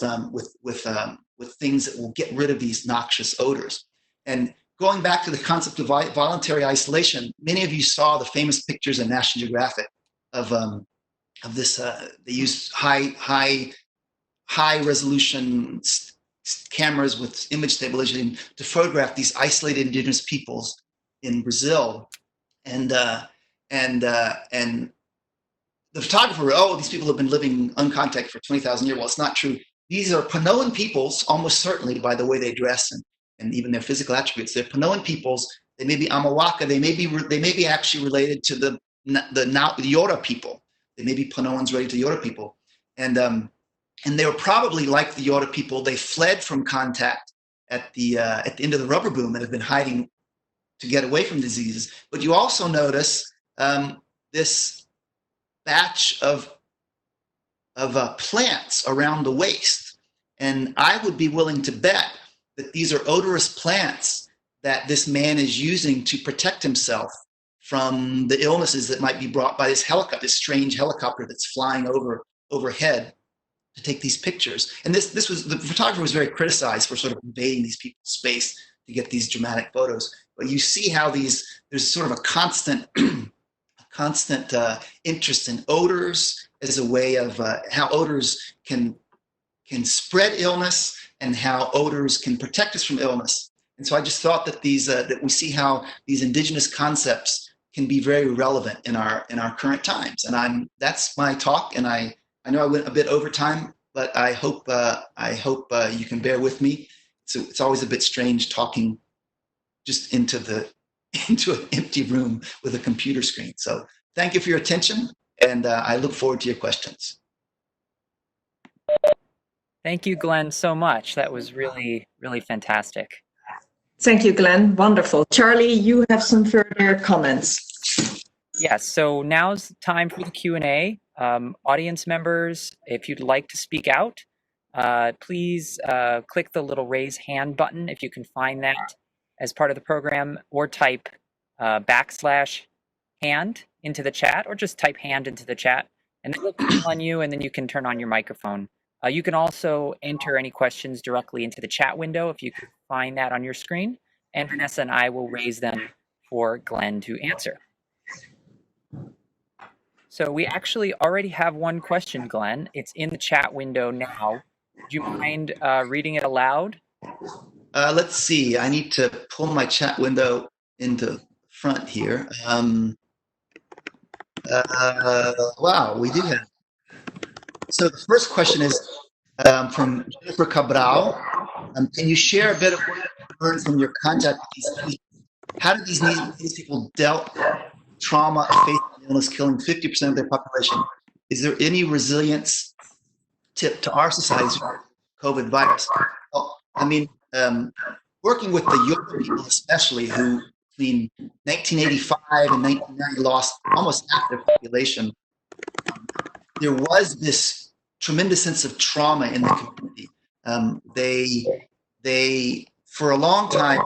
things that will get rid of these noxious odors. And going back to the concept of voluntary isolation, many of you saw the famous pictures in National Geographic of this. They used high resolution cameras with image stabilization to photograph these isolated indigenous peoples in Brazil, and the photographer wrote, these people have been living uncontacted for 20,000 years. Well, it's not true. These are Panoan peoples, almost certainly by the way they dress and even their physical attributes. They're Panoan peoples. They may be Amawaka. They may be actually related to the Yora people. They may be Panoans related to the Yora people, and they were probably like the Yora people. They fled from contact at the end of the rubber boom and have been hiding to get away from diseases. But you also notice this batch of plants around the waist. And I would be willing to bet that these are odorous plants that this man is using to protect himself from the illnesses that might be brought by this helicopter, this strange helicopter that's flying overhead to take these pictures. And the photographer was very criticized for sort of invading these people's space to get these dramatic photos. But you see how there's sort of a constant interest in odors as a way of how odors can spread illness and how odors can protect us from illness. And so I just thought that that we see how these indigenous concepts can be very relevant in our current times. And that's my talk. And I know I went a bit over time, but I hope you can bear with me. So it's always a bit strange talking just into an empty room with a computer screen. So thank you for your attention, and I look forward to your questions. Thank you, Glenn, so much. That was really, really fantastic. Thank you, Glenn. Wonderful. Charlie, you have some further comments. Yes, so now's time for the Q&A. Audience members, if you'd like to speak out, please click the little raise hand button if you can find that as part of the program, or type \hand into the chat, or just type hand into the chat, and then we'll call on you, and then you can turn on your microphone. You can also enter any questions directly into the chat window if you can find that on your screen, and Vanessa and I will raise them for Glenn to answer. So we actually already have one question, Glenn. It's in the chat window now. Do you mind reading it aloud? Let's see. I need to pull my chat window into front here. Wow, we do have. So the first question is from Jennifer Cabral. Can you share a bit of what you learned from your contact with these people? How did these people dealt with trauma of faith and illness killing 50% of their population? Is there any resilience tip to our society's COVID virus? Well, I mean, working with the Yoruba people especially, who between 1985 and 1990 lost almost half their population, there was this tremendous sense of trauma in the community. They for a long time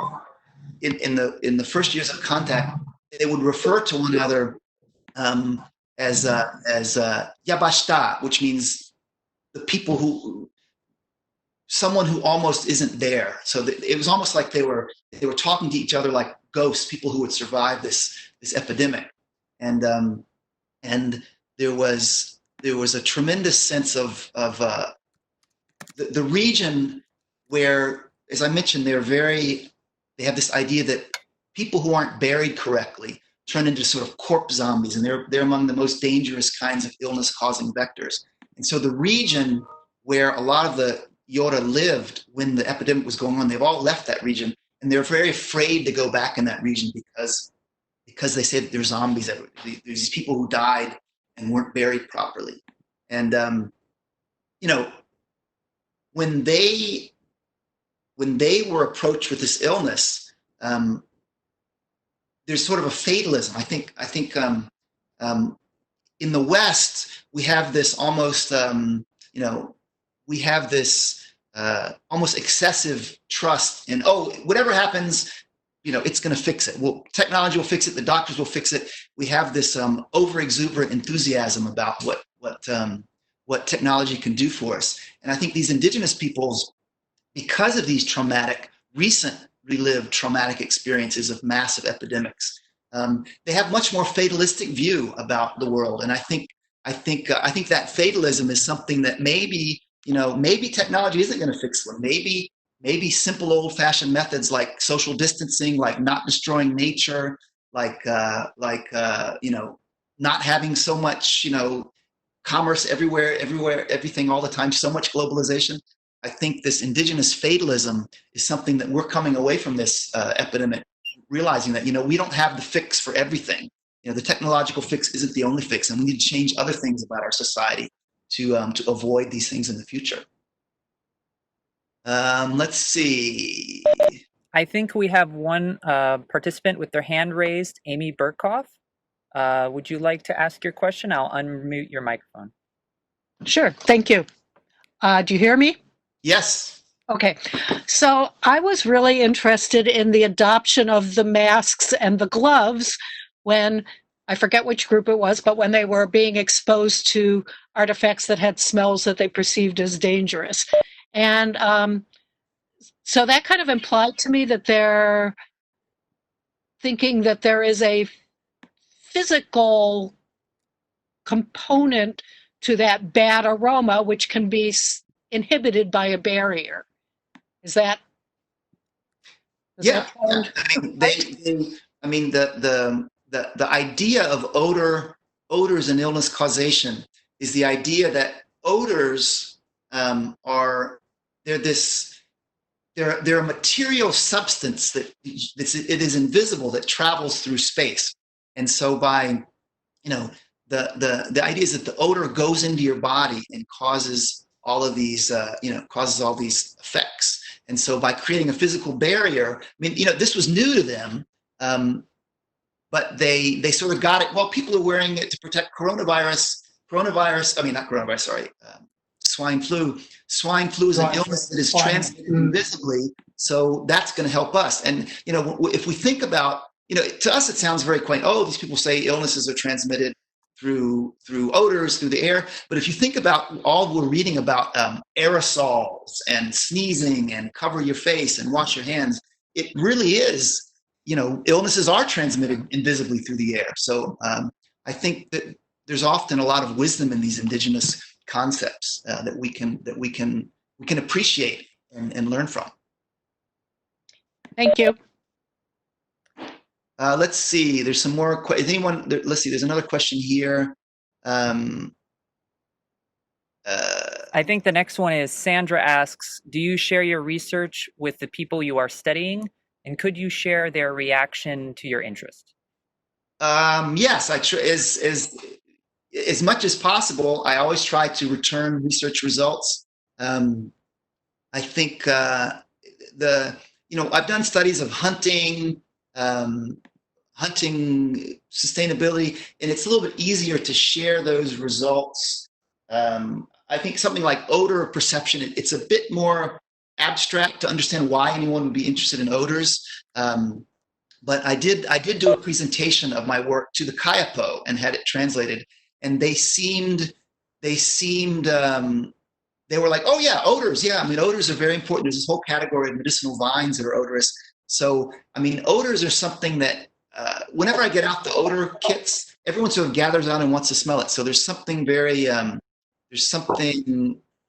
in the first years of contact, they would refer to one another as yabashita, which means the people who someone who almost isn't there. So it was almost like they were talking to each other like ghosts, people who would survive this epidemic, and there was a tremendous sense of the region where, as I mentioned, they have this idea that people who aren't buried correctly turn into sort of corpse zombies, and they're among the most dangerous kinds of illness-causing vectors. And so the region where a lot of the Yora lived when the epidemic was going on, they've all left that region, and they're very afraid to go back in that region because they say that there's zombies. There's these people who died and weren't buried properly. And when they were approached with this illness, there's sort of a fatalism. I think in the West we have this almost we have this almost excessive trust in, whatever happens, it's going to fix it. Well, technology will fix it. The doctors will fix it. We have this over exuberant enthusiasm about what technology can do for us. And I think these indigenous peoples, because of these recent relived traumatic experiences of massive epidemics, they have much more fatalistic view about the world. And I think that fatalism is something that maybe technology isn't going to fix them. Maybe simple old-fashioned methods like social distancing, like not destroying nature, like not having so much commerce everywhere, everything all the time, so much globalization. I think this indigenous fatalism is something that we're coming away from this epidemic, realizing that we don't have the fix for everything. The technological fix isn't the only fix, and we need to change other things about our society to avoid these things in the future. Let's see. I think we have one participant with their hand raised, Amy Burkhoff. Would you like to ask your question? I'll unmute your microphone. Sure, thank you. Do you hear me? Yes. Okay, so I was really interested in the adoption of the masks and the gloves when, I forget which group it was, but when they were being exposed to artifacts that had smells that they perceived as dangerous. And so that kind of implied to me that they're thinking that there is a physical component to that bad aroma, which can be inhibited by a barrier. Is that? Yeah. I mean, the idea of odors and illness causation is the idea that odors they're a material substance that it is invisible, that travels through space, and so by the idea is that the odor goes into your body and causes all of these effects. And so by creating a physical barrier, I mean, this was new to them, but they sort of got it. Well, people are wearing it to protect swine flu. Swine flu is an illness that is transmitted invisibly, so that's going to help us. And if we think about, to us it sounds very quaint. Oh, these people say illnesses are transmitted through odors, through the air. But if you think about all we're reading about aerosols and sneezing and cover your face and wash your hands, it really is, illnesses are transmitted invisibly through the air. So I think that there's often a lot of wisdom in these indigenous concepts that we can appreciate and learn from. Thank you. Let's see. There's some more. Is anyone? Let's see. There's another question here. Um, I think the next one is Sandra asks, do you share your research with the people you are studying? And could you share their reaction to your interest? Yes, as much as possible, I always try to return research results. I think I've done studies of hunting sustainability, and it's a little bit easier to share those results. I think something like odor perception, it's a bit more abstract to understand why anyone would be interested in odors. But I did do a presentation of my work to the Kayapo and had it translated, and they were like, oh yeah, odors. Yeah, I mean, odors are very important. There's this whole category of medicinal vines that are odorous. So, I mean, odors are something that whenever I get out the odor kits, everyone sort of gathers on and wants to smell it. So there's something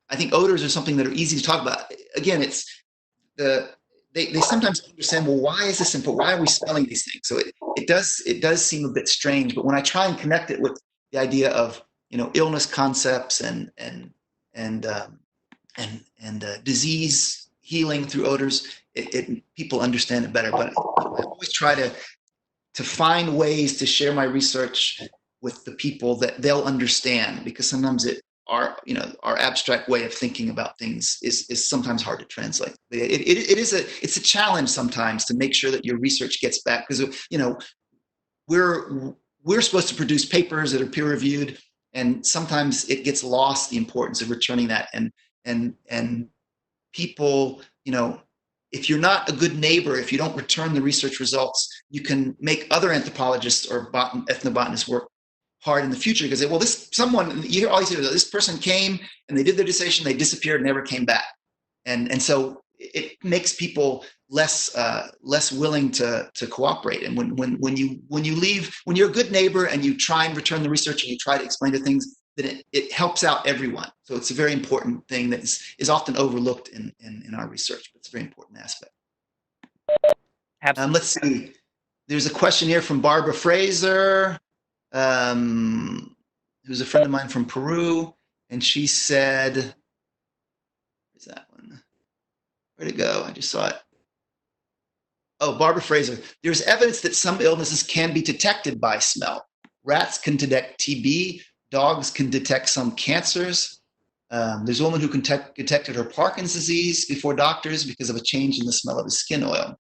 I think odors are something that are easy to talk about. Again, it's they sometimes understand, well, why is this important? Why are we smelling these things? So it does seem a bit strange, but when I try and connect it with the idea of, illness concepts and disease healing through odors, people understand it better. But I always try to find ways to share my research with the people that they'll understand, because sometimes our abstract way of thinking about things is sometimes hard to translate. It's a challenge sometimes to make sure that your research gets back, because we're supposed to produce papers that are peer reviewed, and sometimes it gets lost, the importance of returning that. And people, if you're not a good neighbor, if you don't return the research results, you can make other anthropologists or ethnobotanists work hard in the future, because you hear all these people, this person came and they did their dissertation, they disappeared and never came back. And so it makes people less willing to cooperate. And when you're a good neighbor and you try and return the research and you try to explain the things, then it helps out everyone. So it's a very important thing that is often overlooked in our research, but it's a very important aspect. Absolutely. Let's see. There's a question here from Barbara Fraser, who's a friend of mine from Peru, and she said, "Where's that one? Where'd it go? I just saw it." Oh, Barbara Fraser. There's evidence that some illnesses can be detected by smell. Rats can detect TB. Dogs can detect some cancers. There's a woman who detected her Parkinson's disease before doctors because of a change in the smell of his skin oil.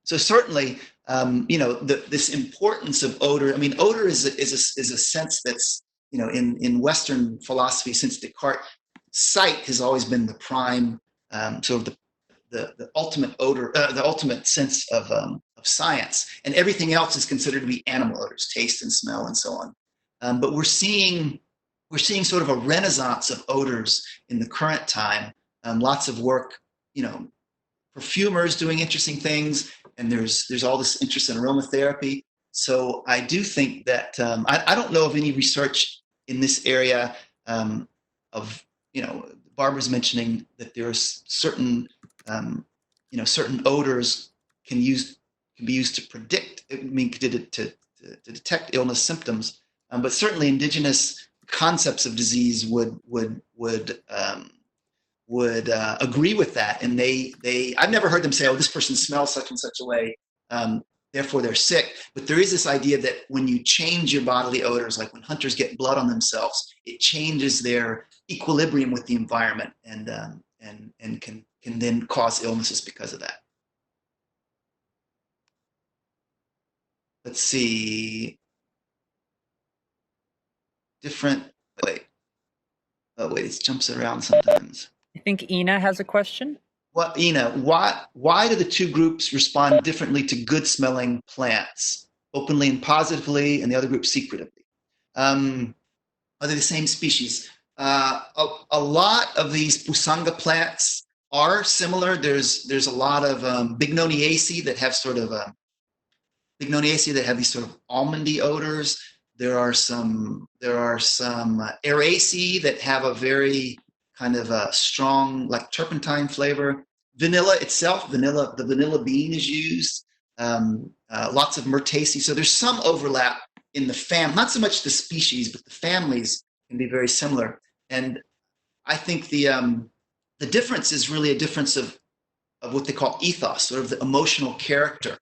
So certainly, this importance of odor. I mean, odor is a sense that's, in Western philosophy since Descartes, sight has always been the prime, sort of the ultimate odor, the ultimate sense of science, and everything else is considered to be animal odors, taste and smell and so on. But we're seeing sort of a renaissance of odors in the current time. Lots of work, perfumers doing interesting things, and there's all this interest in aromatherapy. So I do think that I don't know of any research in this area of, Barbara's mentioning that there's certain certain odors can be used to predict, to detect illness symptoms. But certainly indigenous concepts of disease would agree with that, and I've never heard them say, "Oh, this person smells such and such a way, therefore they're sick." But there is this idea that when you change your bodily odors, like when hunters get blood on themselves, it changes their equilibrium with the environment, and can then cause illnesses because of that. Let's see. Wait, it jumps around sometimes. I think Ina has a question. Ina, why do the two groups respond differently to good smelling plants, openly and positively, and the other group secretively? Are they the same species? A lot of these Pusanga plants are similar. There's a lot of Bignoniaceae that have these sort of almondy odors. There are some Araceae that have a very kind of a strong, like turpentine flavor. Vanilla itself, the vanilla bean is used. lots of Myrtaceae. So there's some overlap in the not so much the species, but the families can be very similar. And I think the difference is really a difference of what they call ethos, sort of the emotional character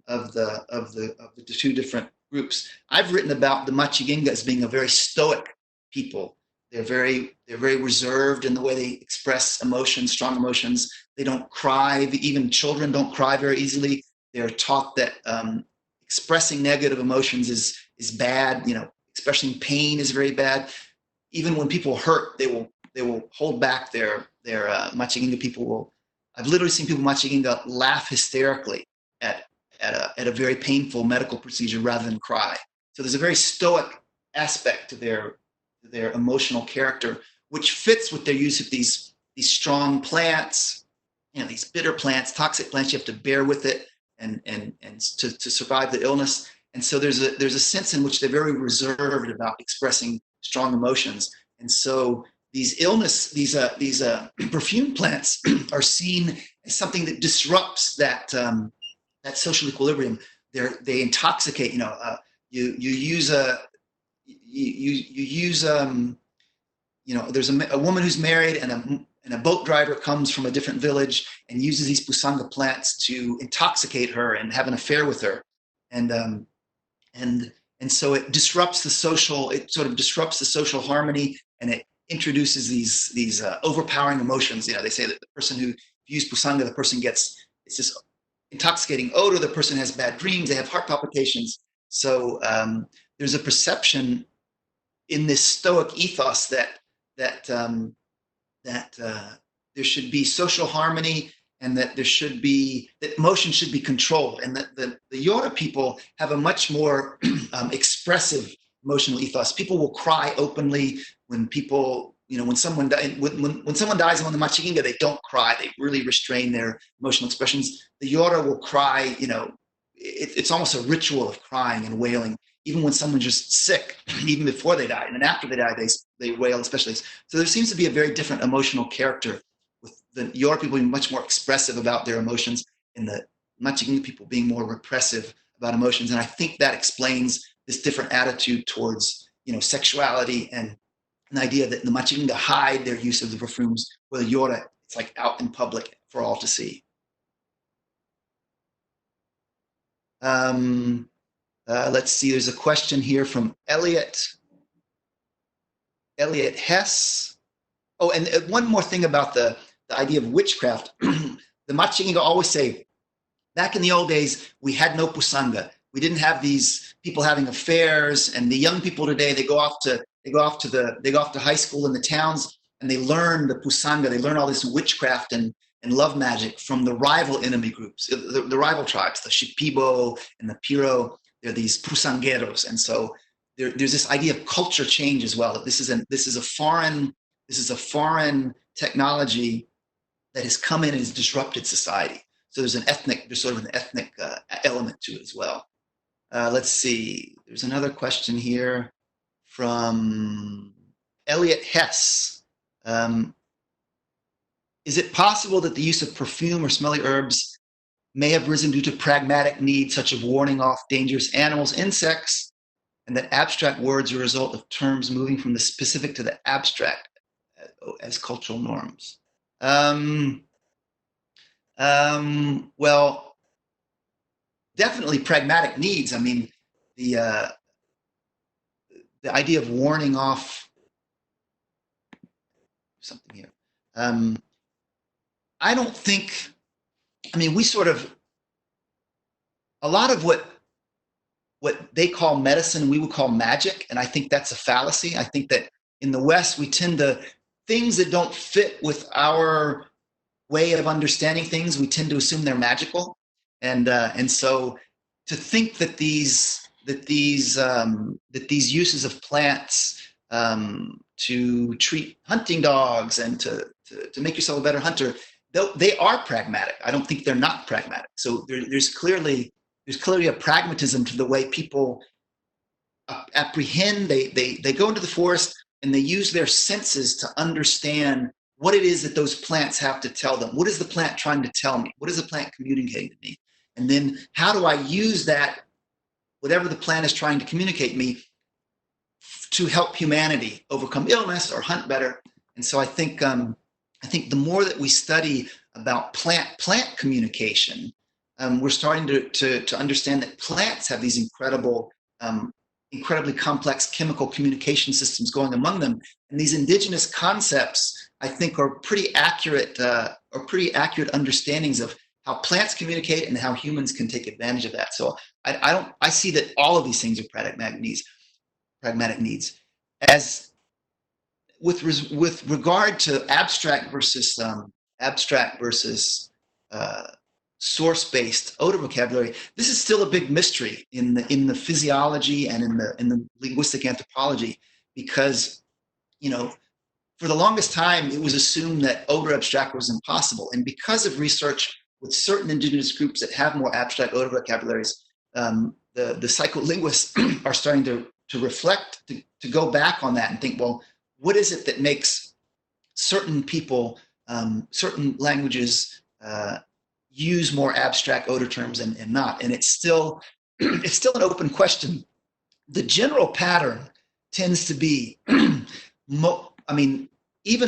of the two different groups. I've written about the Machiginga as being a very stoic people. They're very reserved in the way they express emotions, strong emotions. They don't cry. Even children don't cry very easily. They're taught that expressing negative emotions is bad. Expressing pain is very bad. Even when people hurt, they will hold back their Machiginga people will. I've literally seen people Machiginga laugh hysterically at a very painful medical procedure rather than cry. So there's a very stoic aspect to their emotional character, which fits with their use of these strong plants, these bitter plants, toxic plants. You have to bear with it and to survive the illness. And so there's a sense in which they're very reserved about expressing strong emotions. And so these perfume plants are seen as something that disrupts that social equilibrium. They intoxicate. There's a woman who's married and a boat driver comes from a different village and uses these pusanga plants to intoxicate her and have an affair with her, and so it disrupts the social. It sort of disrupts the social harmony, and it introduces these overpowering emotions. They say that the person who views pusanga, the person gets this intoxicating odor. The person has bad dreams. They have heart palpitations. So there's a perception in this stoic ethos that there should be social harmony, and that that emotion should be controlled, and that the Yora people have a much more expressive emotional ethos. People will cry openly when when someone dies among the Machiginga, they don't cry. They really restrain their emotional expressions. The Yora will cry. It's almost a ritual of crying and wailing, even when someone's just sick, even before they die. And then after they die, they wail especially. So there seems to be a very different emotional character, with the Yora people being much more expressive about their emotions and the Machiginga people being more repressive about emotions. And I think that explains this different attitude towards sexuality, and an idea that the Machiginga hide their use of the perfumes, where the Yora, it's like out in public for all to see. Let's see, there's a question here from Elliot Hess. Oh, and one more thing about the idea of witchcraft. The Machiginga always say, back in the old days, we had no pusanga. We didn't have these people having affairs, and the young people today, they go off to high school in the towns, and they learn the pusanga. They learn all this witchcraft and love magic from the rival enemy groups, the rival tribes, the Shipibo and the Piro. They're these pusangueros, and so there's this idea of culture change as well. That this is a foreign technology that has come in and has disrupted society. So there's sort of an ethnic element to it as well. Let's see. There's another question here from Elliot Hess. Is it possible that the use of perfume or smelly herbs may have risen due to pragmatic needs, such as warding off dangerous animals, insects, and that abstract words are a result of terms moving from the specific to the abstract as cultural norms? Well, definitely pragmatic needs. I mean, the idea of warning off something here. I don't think. I mean, a lot of what they call medicine, we would call magic, and I think that's a fallacy. I think that in the West, we tend to, things that don't fit with our way of understanding things, we tend to assume they're magical, and so to think that these uses of plants to treat hunting dogs and to make yourself a better hunter, they are pragmatic. I don't think they're not pragmatic. So there's clearly a pragmatism to the way people apprehend. They go into the forest and they use their senses to understand what it is that those plants have to tell them. What is the plant trying to tell me? What is the plant communicating to me? And then how do I use that, whatever the plan is trying to communicate me, to help humanity overcome illness or hunt better? And so I think the more that we study about plant communication, we're starting to understand that plants have these incredibly complex chemical communication systems going among them. And these indigenous concepts, I think, are pretty accurate understandings of how plants communicate and how humans can take advantage of that. So I see that all of these things are pragmatic needs. As with regard to abstract versus source-based odor vocabulary, this is still a big mystery in the physiology and in the linguistic anthropology, because, you know, for the longest time it was assumed that odor abstract was impossible, and because of research with certain indigenous groups that have more abstract odor vocabularies, the psycholinguists are starting to reflect, to go back on that and think, well, what is it that makes certain people, certain languages use more abstract odor terms and not? And it's still an open question. The general pattern tends to be, even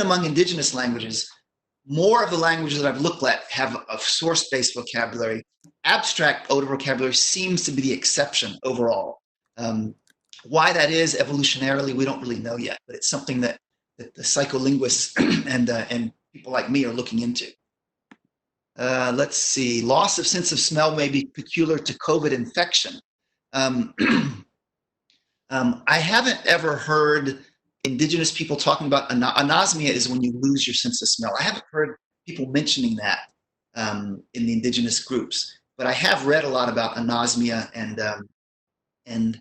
among indigenous languages, more of the languages that I've looked at have a source-based vocabulary. Abstract odor vocabulary seems to be the exception overall. Why that is evolutionarily, we don't really know yet, but it's something that the psycholinguists and people like me are looking into. Let's see. Loss of sense of smell may be peculiar to COVID infection. I haven't ever heard indigenous people talking about anosmia is when you lose your sense of smell. I haven't heard people mentioning that in the indigenous groups, but I have read a lot about anosmia and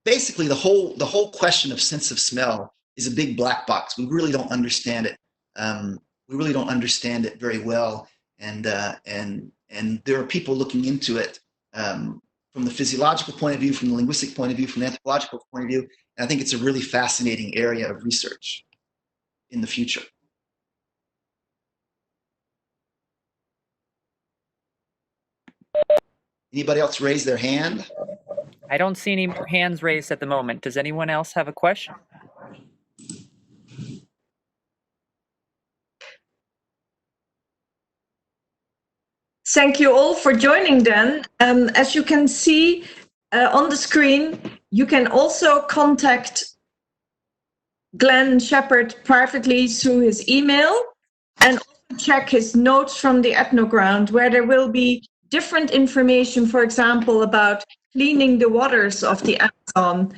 basically the whole question of sense of smell is a big black box. We really don't understand it. We really don't understand it very well, and there are people looking into it from the physiological point of view, from the linguistic point of view, from the anthropological point of view. And I think it's a really fascinating area of research in the future. Anybody else raise their hand? I don't see any more hands raised at the moment. Does anyone else have a question? Thank you all for joining then. As you can see on the screen, you can also contact Glenn Shepard privately through his email, and also check his notes from the Ethnoground, where there will be different information, for example, about cleaning the waters of the Amazon,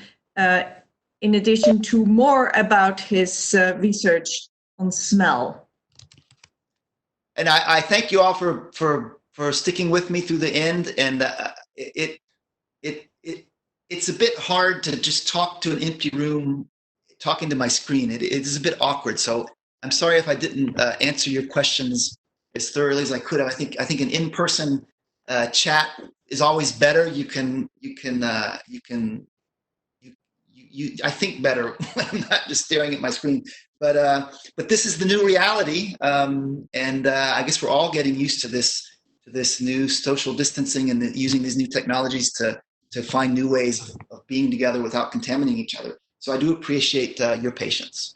in addition to more about his research on smell. And I thank you all for sticking with me through the end. And it's a bit hard to just talk to an empty room, talking to my screen. It is a bit awkward. So I'm sorry if I didn't answer your questions as thoroughly as I could have. I think an in-person chat is always better. I think better when I'm not just staring at my screen. But this is the new reality, and I guess we're all getting used to this new social distancing and using these new technologies to find new ways of being together without contaminating each other. So I do appreciate your patience,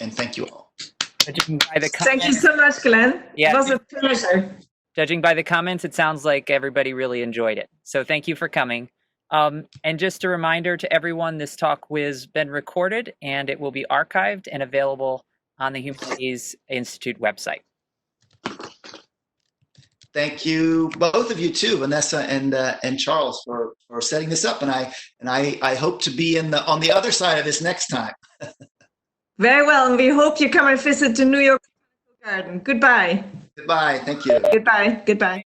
and thank you all. Thank you so much, Glenn. Yeah, it was a pleasure. Judging by the comments, it sounds like everybody really enjoyed it. So thank you for coming. And just a reminder to everyone, this talk has been recorded and it will be archived and available on the Humanities Institute website. Thank you, both of you too, Vanessa and Charles, for setting this up. And I hope to be on the other side of this next time. Very well, and we hope you come and visit the New York Garden. Goodbye. Goodbye. Thank you. Goodbye. Goodbye.